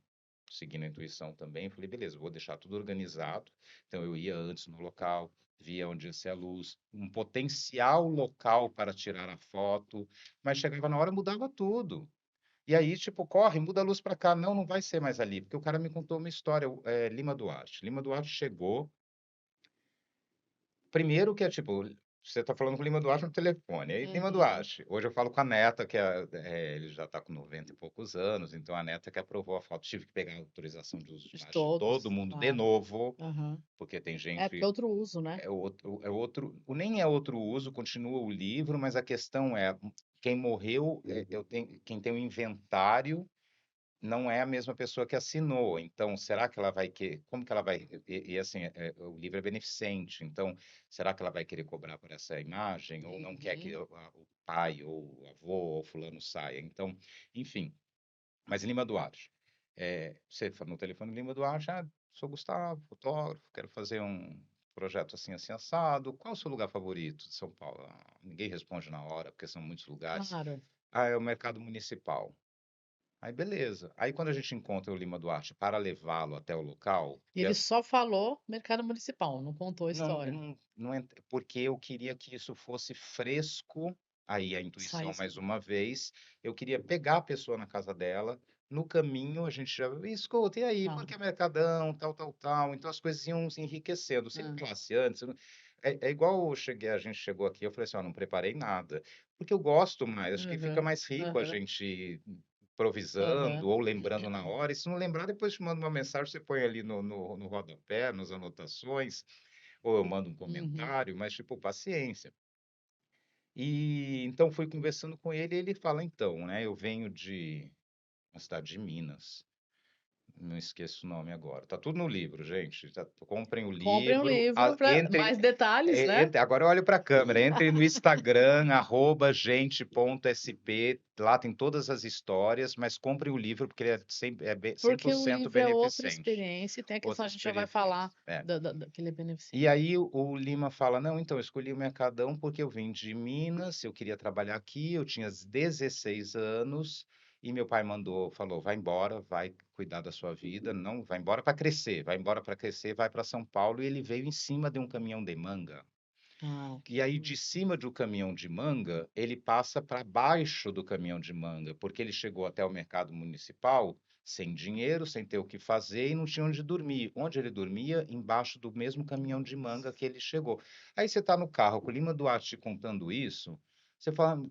seguindo a intuição também, falei, beleza, vou deixar tudo organizado. Então, eu ia antes no local, via onde ia ser a luz, um potencial local para tirar a foto, mas chegava na hora, mudava tudo. E aí, tipo, corre, muda a luz para cá. Não, não vai ser mais ali, porque o cara me contou uma história, Lima Duarte. Lima Duarte chegou. Primeiro que é tipo, você tá falando com o Lima Duarte no telefone, aí Lima Uhum. Duarte. Hoje eu falo com a neta, ele já está com 90 e poucos anos, então a neta que aprovou a foto. Tive que pegar a autorização de uso de De imagem de todo todos, mundo de claro. novo, Aham. porque tem É, porque é gente, outro uso, né. nem é outro uso, continua o livro, mas a questão é, quem morreu, quem tem o inventário não é a mesma pessoa que assinou. Então, será que ela vai querer? Como que ela vai? Assim, o livro é beneficente. Então, será que ela vai querer cobrar por essa imagem ou não quer que Uhum. o pai ou o avô ou fulano saia? Então, enfim. Mas Lima Duarte, você fala no telefone Lima Duarte, sou Gustavo, fotógrafo, quero fazer um projeto assim, assim, assado. Qual é o seu lugar favorito de São Paulo? Ninguém responde na hora, porque são muitos lugares. Claro. É o mercado municipal. Aí beleza. Aí quando a gente encontra o Lima Duarte para levá-lo até o local, E ele só falou mercado municipal, não contou a não, história. porque eu queria que isso fosse fresco, aí a intuição Saísse mais uma vez, eu queria pegar a pessoa na casa dela, no caminho a gente já, escuta, e aí, por claro. que Mercadão, tal, tal, tal, então as coisas iam se enriquecendo, se ele Hã. falasse antes, é igual a gente chegou aqui, eu falei assim, ó, não preparei nada, porque eu gosto mais, acho que fica Aham, mais rico a aham, gente aham. improvisando ou lembrando na hora, e se não lembrar, depois te mando uma mensagem, você põe ali no rodapé, nas anotações, ou eu mando um Uhum. comentário, mas tipo, paciência. E então fui conversando com ele, e ele fala, então, né, eu venho de uma cidade de Minas, não esqueço o nome agora. Tá tudo no livro, gente. Comprem o Comprem o livro, livro para entrem, mais detalhes, né. agora olhe para a câmera, entrem no Instagram, @gente.sp, lá tem todas as histórias, mas comprem o livro, porque ele é sempre, cem Porque por o cento livro é outra beneficente. experiência e tem a questão, Outra a gente já vai experiência. falar É. da que ele é E beneficente. aí o Lima fala: "Não, então, eu escolhi o Mercadão porque eu vim de Minas, eu queria trabalhar aqui, eu tinha 16 anos e meu pai falou: "Vai embora, vai cuidar da sua vida, não, vai embora para crescer, vai para São Paulo", e ele veio em cima de um caminhão de manga. Ah, E aí de cima do caminhão de manga, ele passa para baixo do caminhão de manga, porque ele chegou até o mercado municipal sem dinheiro, sem ter o que fazer e não tinha onde dormir. Onde ele dormia? Embaixo do mesmo caminhão de manga que ele chegou. Aí você está no carro com o Lima Duarte te contando isso, você fala.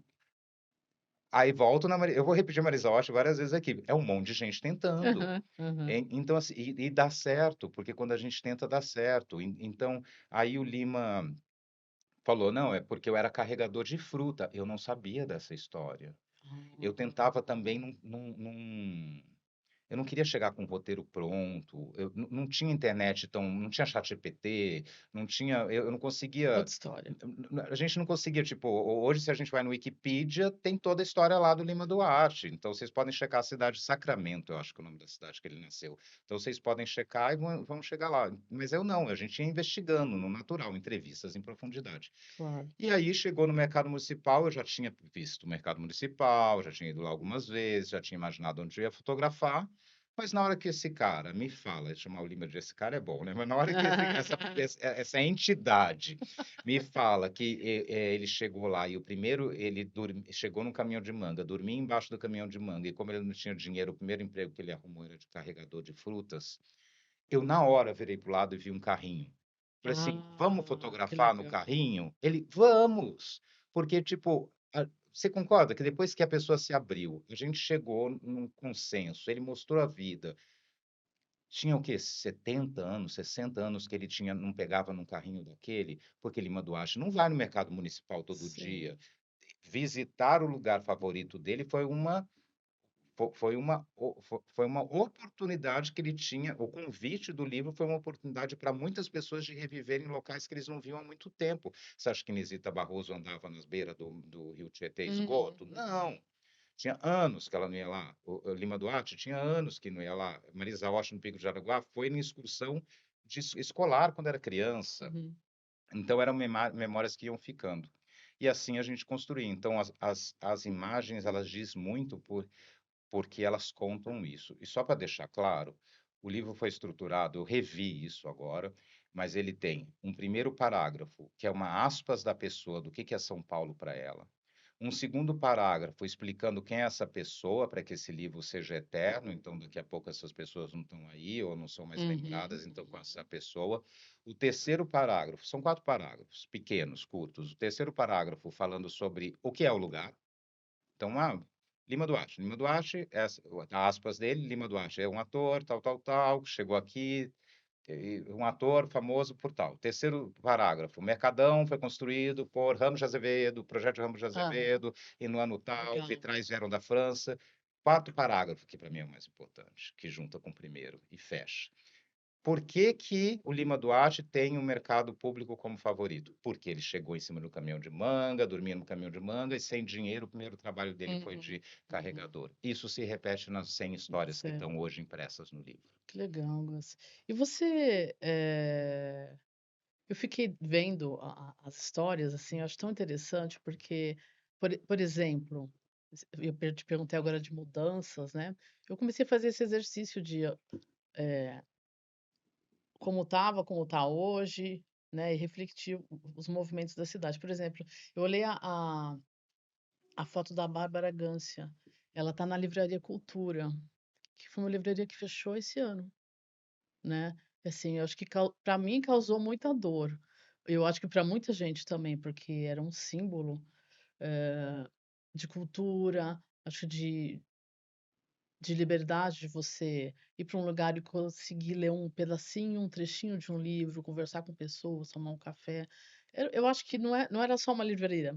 Aí volto na. Eu vou repetir Marisa Hort várias vezes aqui. É um monte de gente tentando. Aham, aham. Então, assim, e dá certo, porque quando a gente tenta, dá certo. Então, aí o Lima falou: não, é porque eu era carregador de fruta. Eu não sabia dessa história. Eu tentava também eu não queria chegar com o roteiro pronto. Eu não tinha internet tão, não tinha chat GPT, não tinha, eu não conseguia. Outra história. A gente não conseguia, tipo, hoje se a gente vai no Wikipedia, tem toda a história lá do Lima Duarte. Então vocês podem checar a cidade de Sacramento, eu acho que é o nome da cidade que ele nasceu. Então vocês podem checar e vão chegar lá. Mas eu não, a gente ia investigando no natural, entrevistas em profundidade. Claro. E aí chegou no mercado municipal, eu já tinha visto o mercado municipal, já tinha ido lá algumas vezes, já tinha imaginado onde eu ia fotografar, mas na hora que esse cara me fala, chamar o Lima de esse cara é bom, né? Mas na hora que essa entidade me fala que ele chegou lá e o primeiro chegou no caminhão de manga, dormia embaixo do caminhão de manga, e como ele não tinha dinheiro, o primeiro emprego que ele arrumou era de carregador de frutas, eu na hora virei pro lado e vi um carrinho. Falei assim, vamos Que fotografar no legal. carrinho? Ele, vamos! Porque, tipo, você concorda que depois que a pessoa se abriu, a gente chegou num consenso, ele mostrou a vida. Tinha o quê? 70 anos, 60 anos que ele tinha, não pegava num carrinho daquele, porque Lima Duarte não vai no mercado municipal todo Sim. dia. Visitar o lugar favorito dele foi uma oportunidade que ele tinha. O convite do livro foi uma oportunidade para muitas pessoas de reviverem locais que eles não viam há muito tempo. Você acha que Inesita Barroso andava nas beiras do Rio Tietê Uhum, esgoto? uhum. Não. Tinha anos que ela não ia lá. O Lima Duarte tinha anos que não ia lá. Marisa Hort, no Pico de Jaraguá, foi em excursão escolar quando era criança. Uhum. Então, eram memórias que iam ficando. E assim a gente construía. Então, as imagens, elas dizem muito porque elas contam isso. E só para deixar claro, o livro foi estruturado, eu revi isso agora, mas ele tem um primeiro parágrafo, que é uma aspas da pessoa, do que é São Paulo para ela. Um segundo parágrafo explicando quem é essa pessoa, para que esse livro seja eterno, então daqui a pouco essas pessoas não estão aí ou não são mais Uhum, lembradas, então com essa uhum. pessoa. O terceiro parágrafo, são 4 parágrafos, pequenos, curtos. O terceiro parágrafo falando sobre o que é o lugar, então, Lima Duarte. Lima Duarte, aspas dele, Lima Duarte é um ator, tal, tal, tal, chegou aqui, um ator famoso por tal. Terceiro parágrafo, Mercadão foi construído por Ramos de Azevedo, projeto Ramos de Aham, Azevedo, e no ano tal, legal. vitrais vieram da França. 4 parágrafos, que para mim é o mais importante, que junta com o primeiro e fecha. Por que que o Lima Duarte tem o mercado público como favorito? Porque ele chegou em cima do caminhão de manga, dormia no caminhão de manga e sem dinheiro, o primeiro trabalho dele foi Uhum, de uhum. carregador. Isso se repete nas 100 histórias que Certo. estão hoje impressas no livro. Que legal, Gus. E você, eu fiquei vendo as histórias, assim, eu acho tão interessante, porque, por exemplo, te perguntei agora de mudanças, né? Eu comecei a fazer esse exercício de como estava, como está hoje, né? E refletir os movimentos da cidade. Por exemplo, eu olhei a foto da Bárbara Gância. Ela está na Livraria Cultura, que foi uma livraria que fechou esse ano. Né, assim, eu acho que para mim causou muita dor. Eu acho que para muita gente também, porque era um símbolo, eh, de cultura, acho de liberdade de você ir para um lugar e conseguir ler um pedacinho, um trechinho de um livro, conversar com pessoas, tomar um café. Eu acho que não era só uma livraria,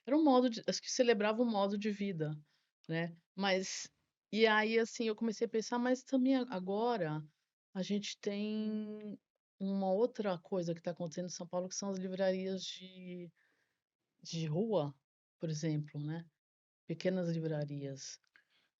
era um modo de acho que celebrava um modo de vida, né. Mas e aí, assim, eu comecei a pensar, mas também agora a gente tem uma outra coisa que está acontecendo em São Paulo, que são as livrarias de rua, por exemplo, né, pequenas livrarias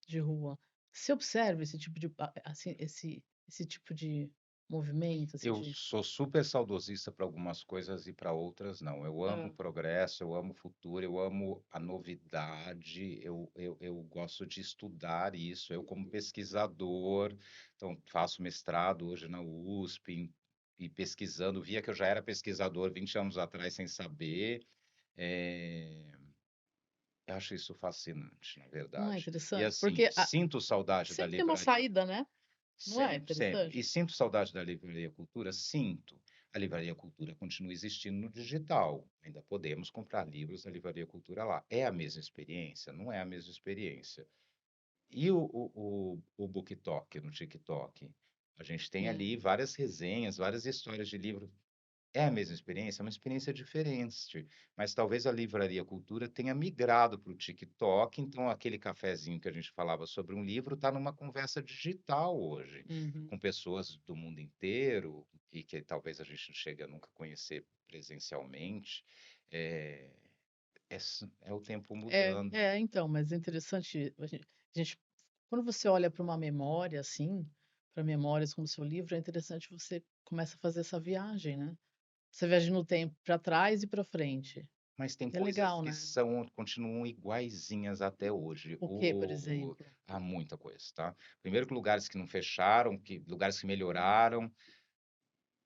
de rua. Você observa esse tipo de assim, esse tipo de movimento, assim, Eu de sou super saudosista para algumas coisas e para outras não. Eu amo hã. o progresso, eu amo o futuro, eu amo a novidade, eu gosto de estudar isso. Eu, como pesquisador, então faço mestrado hoje na USP, e pesquisando, via que eu já era pesquisador 20 anos atrás sem saber. eh, Eu acho isso fascinante, na Não é verdade. E interessante? assim, Porque sinto saudade da sempre tem uma livraria. saída, né? Não é Sempre, sempre. interessante? E sinto saudade da Livraria Cultura? Sinto. A Livraria Cultura continua existindo no digital. Ainda podemos comprar livros na Livraria Cultura lá. É a mesma experiência? Não é a mesma experiência. E o BookTok no TikTok? A gente tem ali Sim. várias resenhas, várias histórias de livro. É a mesma experiência? É uma experiência diferente, mas talvez a Livraria Cultura tenha migrado para o TikTok, então aquele cafezinho que a gente falava sobre um livro está numa conversa digital hoje, Uhum. com pessoas do mundo inteiro e que talvez a gente não chegue a nunca conhecer presencialmente. É, é o tempo mudando. Então, mas é interessante a gente quando você olha para uma memória, assim, para memórias como o seu livro, é interessante você começa a fazer essa viagem, né. Você viaja no tempo para trás e para frente. Mas tem É coisas legal, que né. continuam iguaizinhas até hoje. O quê, por exemplo? Há muita coisa, tá? Primeiro que lugares que não fecharam, lugares que melhoraram,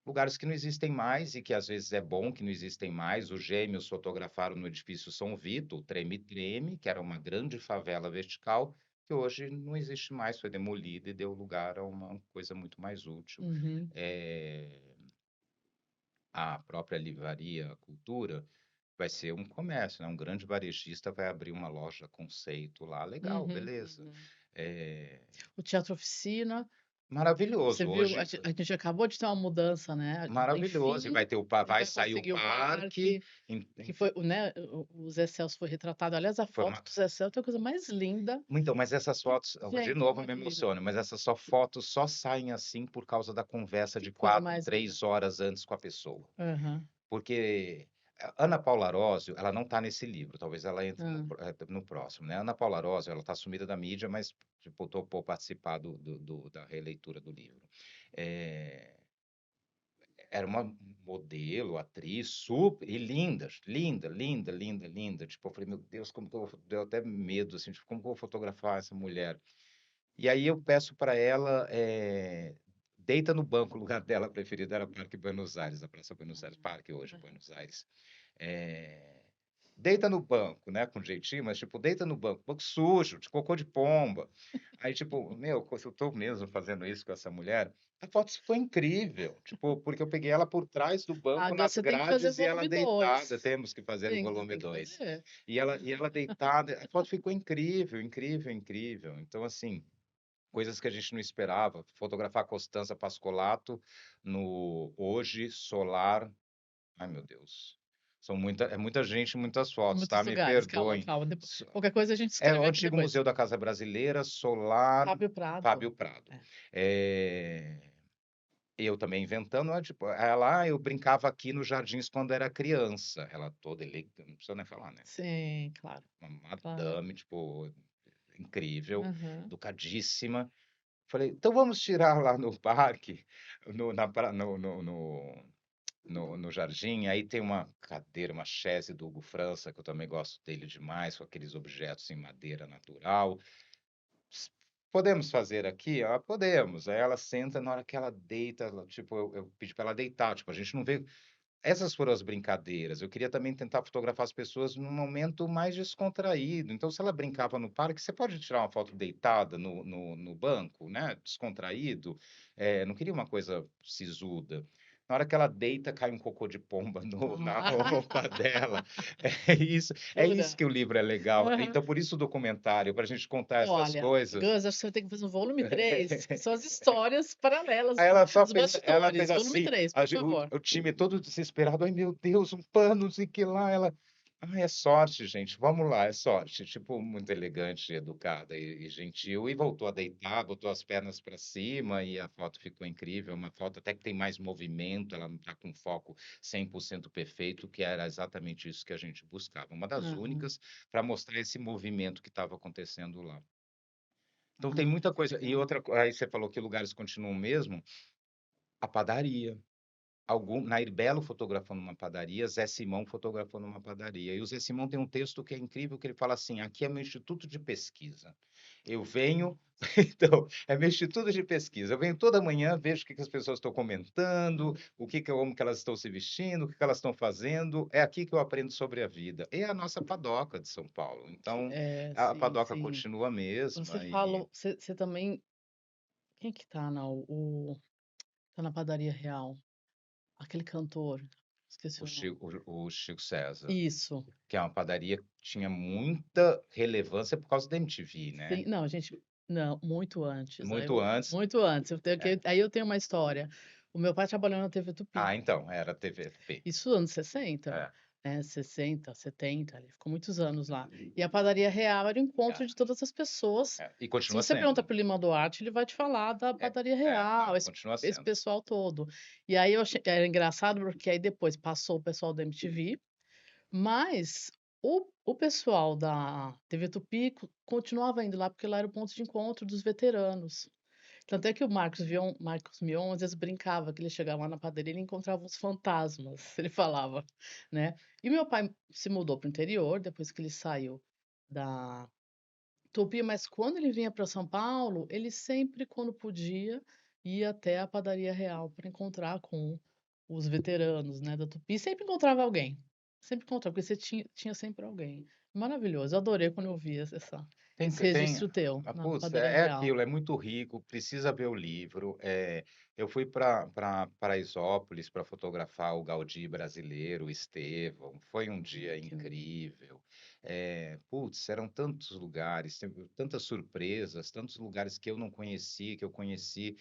lugares que não existem mais e que às vezes é bom que não existem mais. Os gêmeos fotografaram no edifício São Vito, o Treme Treme, que era uma grande favela vertical, que hoje não existe mais, foi demolida e deu lugar a uma coisa muito mais útil. Uhum, Eh, a própria Livraria Cultura vai ser um comércio, né? Um grande varejista vai abrir uma loja conceito lá, legal, uhum, beleza. uhum. É O Teatro Oficina, você maravilhoso. viu, Hoje, a gente acabou de ter uma mudança, né, maravilhoso. E enfim, vai ter ele vai vai sair o conseguir o parque. parque, que foi o né, o Zé Celso foi retratado, aliás, a Foi foto do Zé Celso é a coisa mais linda. então, mas essas fotos, de Gente, novo, como eu é me que liga? emociono, mas essas fotos só saem assim por causa da conversa Que de coisa quatro, mais linda. 3 horas antes com a pessoa. Aham. Porque a Ana Paula Arósio, ela não está nesse livro, talvez ela entre Hã. no próximo, né? A Ana Paula Arósio, ela está sumida da mídia, mas tipo, topou participar da releitura do livro. Eh, era uma modelo, atriz, super, e linda, linda, linda, linda, linda. Tipo, eu falei, meu Deus, como que eu vou, deu até medo, assim, tipo, como que eu vou fotografar essa mulher? E aí eu peço para ela, deita no banco, o lugar dela preferido era Parque Buenos Aires, a Praça Buenos Aires, Parque hoje, Aham. Buenos Aires. Eh, deita no banco, né, com jeitinho, mas tipo, deita no banco, banco sujo, de cocô de pomba. Aí tipo, meu, se eu tô mesmo fazendo isso com essa mulher, a foto foi incrível, tipo, porque eu peguei ela por trás do banco Agora nas você tem que fazer grades e ela volume deitada, 2. temos que fazer o Sim, você volume tem que 2. fazer. E ela deitada, a foto ficou incrível, incrível, incrível. Então assim, coisas que a gente não esperava. Fotografar a Costanza Pascolato no Hoje Solar. Ai, meu Deus. É muita gente, muitas Em fotos, tá? muitos Me lugares, calma, perdoem. calma, So- qualquer coisa a gente É o escreve aqui antigo depois. Museu da Casa Brasileira, Solar, Fábio Prado. Fábio Prado. É. É, eu também inventando, tipo, ela, eu brincava aqui nos Jardins quando era criança. Ela toda elegante, não precisa nem falar, né? Sim, claro, Uma claro. madame, tipo, incrível, Aham. educadíssima. Falei, então vamos tirar lá no parque, no, na, pra- no jardim. Aí tem uma cadeira, uma chaise do Hugo França, que eu também gosto dele demais, com aqueles objetos em madeira natural. "S- Podemos fazer aqui? Ah, podemos. Aí ela senta, na hora que ela deita, tipo, eu pedi para ela deitar, tipo, a gente não vê. Essas foram as brincadeiras. Eu queria também tentar fotografar as pessoas num momento mais descontraído. Então, se ela brincava no parque, você pode tirar uma foto deitada no banco, né? Descontraído. Não queria uma coisa sisuda. Na hora que ela deita, cai um cocô de pomba na roupa dela. É isso Jura? que o livro é legal. Aham. Então, por isso o documentário, para a gente contar essas Olha, coisas. Gus, acho que você tem que fazer um volume 3, que são as histórias paralelas Aí dos ela fez bastidores. Volume assim, 3, por favor. o time todo desesperado, ai meu Deus, um pano, não sei o que lá, ela, ai, é sorte, gente, vamos lá, é sorte, tipo, muito elegante, educada e gentil, e voltou a deitar, botou as pernas para cima, e a foto ficou incrível, uma foto até que tem mais movimento, ela não está com foco 100% perfeito, que era exatamente isso que a gente buscava, uma das Aham. únicas para mostrar esse movimento que estava acontecendo lá. Então tem Ah, muita que coisa, e legal. outra, aí você falou que lugares continuam mesmo, a padaria. Nair Belo fotografou numa padaria, Zé Simão fotografou numa padaria. E o Zé Simão tem um texto que é incrível, que ele fala assim: aqui é meu instituto de pesquisa. Eu venho, Então, é meu instituto de pesquisa. Eu venho toda manhã, vejo o que que as pessoas estão comentando, como que elas estão se vestindo, o que que elas estão fazendo. É aqui que eu aprendo sobre a vida. E é a nossa padoca de São Paulo. Então, É, a sim, padoca sim. continua a Você mesma e falou, você também, quem que tá tá na Padaria Real? Aquele cantor, esqueci o o nome. o Chico César, Isso. que é uma padaria que tinha muita relevância por causa da MTV, né? Sim, não, gente, não, muito antes. Muito antes. Muito antes. É. Aí eu tenho uma história. O meu pai trabalhou na TV Tupi. Ah, então, era TVP. Isso anos 60, É, né, 60, 70, ele ficou muitos anos lá. E a Padaria Real era o encontro é, de todas as pessoas. E Se continua você pergunta sendo. para o Lima Duarte, ele vai te falar da Padaria Real, Não, continua esse sendo. pessoal todo. E aí eu achei, era engraçado porque aí depois passou o pessoal da MTV, mas o pessoal da TV Tupi continuava indo lá porque lá era o ponto de encontro dos veteranos. Tanto é que o Marcos Mion, às vezes brincava que ele chegava lá na padaria e ele encontrava uns fantasmas, ele falava, né. E meu pai se mudou para o interior, depois que ele saiu da Tupi, mas quando ele vinha para São Paulo, ele sempre, quando podia, ia até a Padaria Real para encontrar com os veteranos, né, da Tupi, e sempre encontrava alguém, sempre encontrava, porque você tinha sempre alguém. Maravilhoso, eu adorei quando eu vi Tem, esse tem, registro teu na putz, Padaria é Real. aquilo, é muito rico, precisa ver o livro. Eu fui para Paraisópolis para fotografar o Gaudí brasileiro, o Estevão, foi um dia Que lindo. incrível. Putz, eram tantos lugares, tantas surpresas, tantos lugares que eu não conheci, que eu conheci.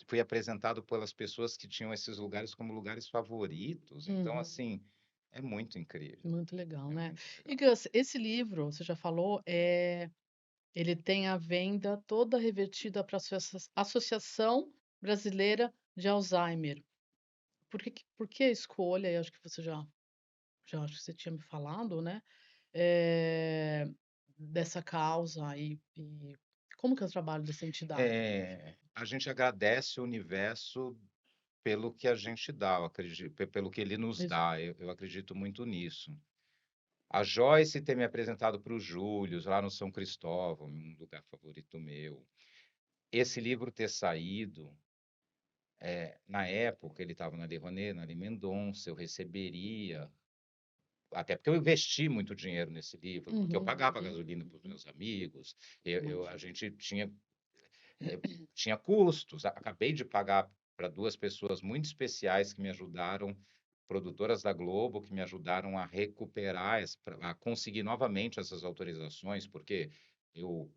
Fui apresentado pelas pessoas que tinham esses lugares como lugares favoritos. Então, Uhum. assim, é muito incrível. Muito legal, É né. muito E legal. Gus, esse livro, você já falou, ele tem a venda toda revertida para a Associação Brasileira de Alzheimer. Por que a escolha, eu acho que você já acho que você tinha me falado, né, dessa causa e como que é o trabalho dessa entidade? A gente agradece o universo pelo que a gente dá, eu acredito, pelo que ele nos Exa dá. Eu acredito muito nisso. A Joyce ter me apresentado para o Július, lá no São Cristóvão, um lugar favorito meu. Esse livro ter saído, na época, ele estava na Lei Rouanet, na Lei Mendonça, eu receberia, até porque eu investi muito dinheiro nesse livro, porque eu Uhum, pagava uhum. gasolina para os meus amigos, a Imagino. gente tinha custos. Acabei de pagar para duas pessoas muito especiais que me ajudaram, produtoras da Globo, que me ajudaram a recuperar, a conseguir novamente essas autorizações, porque eu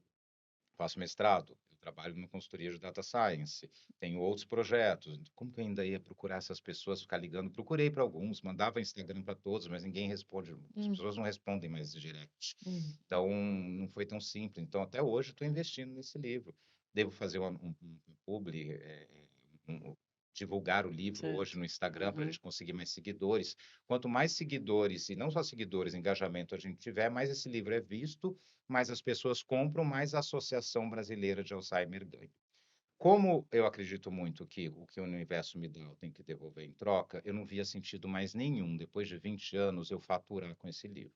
faço mestrado, eu trabalho numa consultoria de data science, tenho outros projetos. Como que eu ainda ia procurar essas pessoas, ficar ligando? Procurei para alguns, mandava Instagram para todos, mas ninguém responde. As Hum, pessoas não respondem mais direct. hum, Então, não foi tão simples. Então, até hoje, estou investindo nesse livro. Devo fazer um publi, um- divulgar o livro hoje certo. no Instagram para a Uhum. gente conseguir mais seguidores. Quanto mais seguidores, e não só seguidores, engajamento a gente tiver, mais esse livro é visto, mais as pessoas compram, mais a Associação Brasileira de Alzheimer ganha. Como eu acredito muito que o que o universo me dá, eu tenho que devolver em troca, eu não via sentido mais nenhum, depois de 20 anos, eu faturar com esse livro.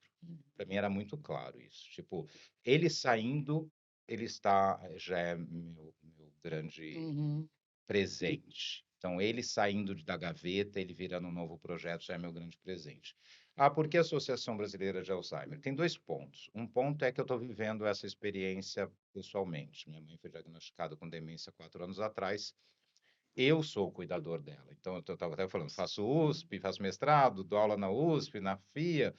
Para mim era muito claro isso. Tipo, ele saindo, ele está, já é meu grande Uhum. presente. Então, ele saindo da gaveta, ele virando um novo projeto, já é meu grande presente. Ah, por que a Associação Brasileira de Alzheimer? Tem dois pontos. Um ponto é que eu estou vivendo essa experiência pessoalmente. Minha mãe foi diagnosticada com demência 4 anos atrás. Eu sou o cuidador dela. Então, eu estava até falando, faço USP, faço mestrado, dou aula na USP, na FIA,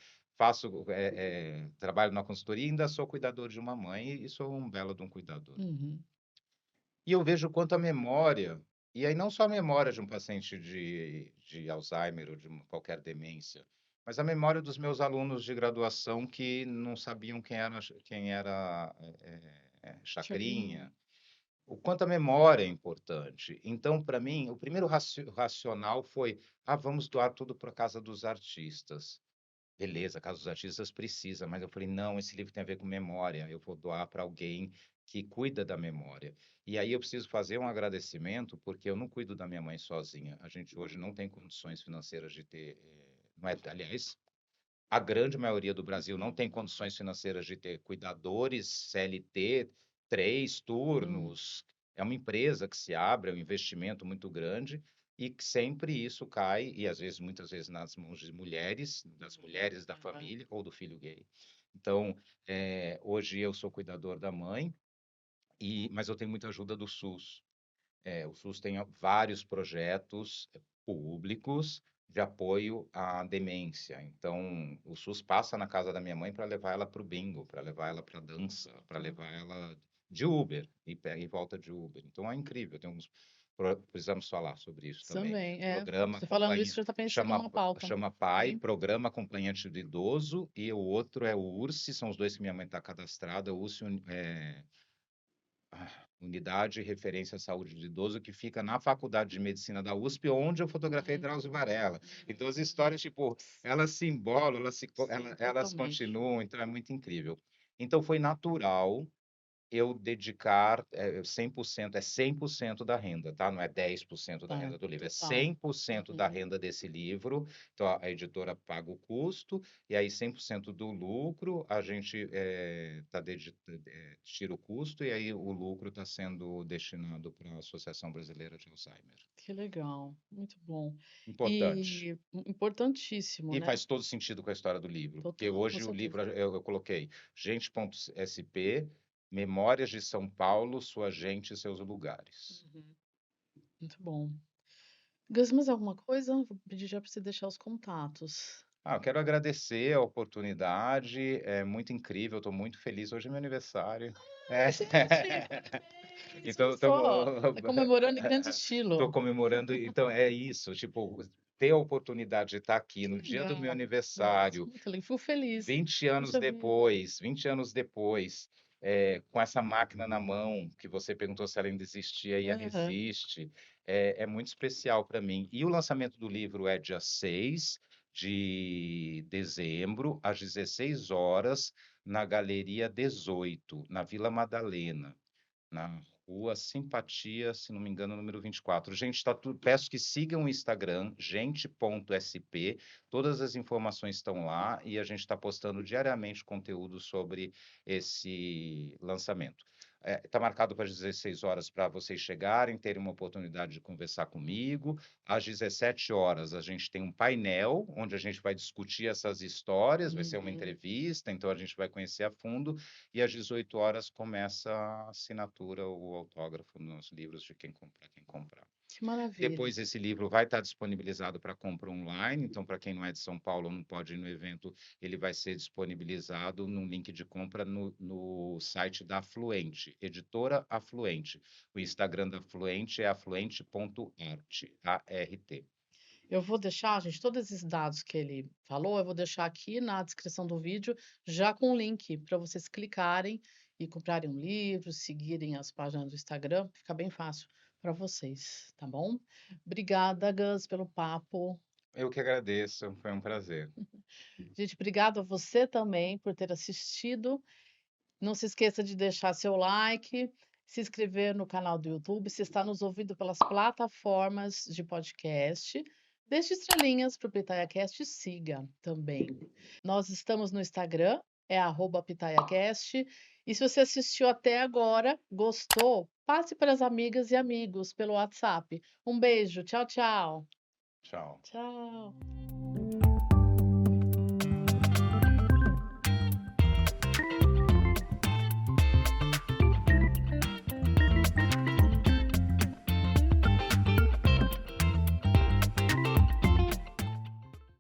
trabalho na consultoria e ainda sou cuidador de uma mãe e sou um belo de um cuidador. Uhum. E eu vejo quanto a memória, e aí não só a memória de um paciente de Alzheimer ou de qualquer demência, mas a memória dos meus alunos de graduação que não sabiam quem era Chacrinha. Chacrinha, o quanto a memória é importante. Então, para mim, o primeiro racional foi: vamos doar tudo para a Casa dos Artistas. Beleza, Casa dos Artistas precisa, mas eu falei, não, esse livro tem a ver com memória, eu vou doar para alguém que cuida da memória. E aí eu preciso fazer um agradecimento, porque eu não cuido da minha mãe sozinha. A gente hoje não tem condições financeiras de ter, não é, aliás, a grande maioria do Brasil não tem condições financeiras de ter cuidadores CLT, 3 Hum, turnos. É uma empresa que se abre, é um investimento muito grande e que sempre isso cai, e às vezes, muitas vezes, nas mãos de mulheres, das mulheres da aham. família ou do filho gay. Então, hoje eu sou cuidador da mãe, mas eu tenho muita ajuda do SUS. O SUS tem vários projetos públicos de apoio à demência. Então, o SUS passa na casa da minha mãe para levar ela para o bingo, para levar ela para dança, para Uhum. levar ela de Uber e pega e volta de Uber. Então, é incrível. Precisamos falar sobre isso também. Também, Programa você falando isso, acompanha, eu já tá pensando chama numa pauta. chama PAI, Sim. Programa Acompanhante do Idoso, e o outro é o URSE, são os dois que minha mãe está cadastrada. O URSE Unidade de Referência à Saúde do Idoso, que fica na Faculdade de Medicina da USP, onde eu fotografei Hum, Drauzio Varela. Então, as histórias, tipo, elas se embolam, sim, elas totalmente. continuam, então é muito incrível. Então, foi natural eu dedicar 100%, é 100% da renda, tá? Não é 10% da Tá, renda do livro, é total. 100% da Uhum. renda desse livro. Então, a editora paga o custo, e aí 100% do lucro a gente tira o custo, e aí o lucro está sendo destinado para a Associação Brasileira de Alzheimer. Que legal, muito bom. Importante. E importantíssimo, E né? faz todo sentido com a história do livro, porque Total, com hoje o certeza. livro eu coloquei gente.sp, Memórias de São Paulo, sua gente e seus lugares. Uhum. Muito bom. Gus, mais alguma coisa? Vou pedir já para você deixar os contatos. Eu quero agradecer a oportunidade, é muito incrível, estou muito feliz. Hoje é meu aniversário. É. Gente, parabéns, Então, olha só. Tá comemorando em grande estou estilo. comemorando. Então, é isso, tipo, ter a oportunidade de estar aqui Que no dia do meu legal. Nossa, aniversário, muito legal. Fico feliz. 20 anos depois, com essa máquina na mão, que você perguntou se ela ainda existia e ela Aham. existe, é muito especial para mim. E o lançamento do livro é dia 6 de dezembro, às 16 horas, na Galeria 18, na Vila Madalena, na Rua Simpatia, se não me engano, número 24. Gente, tá tudo. Peço que sigam o Instagram, gente.sp. Todas as informações estão lá e a gente está postando diariamente conteúdo sobre esse lançamento. Está marcado para as 16 horas para vocês chegarem, terem uma oportunidade de conversar comigo. Às 17 horas, a gente tem um painel onde a gente vai discutir essas histórias, vai ser uma Uhum. entrevista, então a gente vai conhecer a fundo. E às 18 horas começa a assinatura, o autógrafo nos livros de quem comprar. Que maravilha. Depois esse livro vai estar disponibilizado para compra online, então para quem não é de São Paulo não pode ir no evento, ele vai ser disponibilizado num link de compra no site da Afluente, editora Afluente. O Instagram da Afluente é afluente.art, A-R-T. Eu vou deixar, gente, todos esses dados que ele falou, eu vou deixar aqui na descrição do vídeo, já com o link para vocês clicarem e comprarem um livro, seguirem as páginas do Instagram, fica bem fácil para vocês, tá bom? Obrigada, Gus, pelo papo. Eu que agradeço, foi um prazer. Gente, obrigado a você também por ter assistido. Não se esqueça de deixar seu like, se inscrever no canal do YouTube, se está nos ouvindo pelas plataformas de podcast. Deixe estrelinhas para o PitaiaCast e siga também. Nós estamos no Instagram, é @pitaiacast. E se você assistiu até agora, gostou, passe para as amigas e amigos pelo WhatsApp. Um beijo, tchau, tchau. Tchau. Tchau.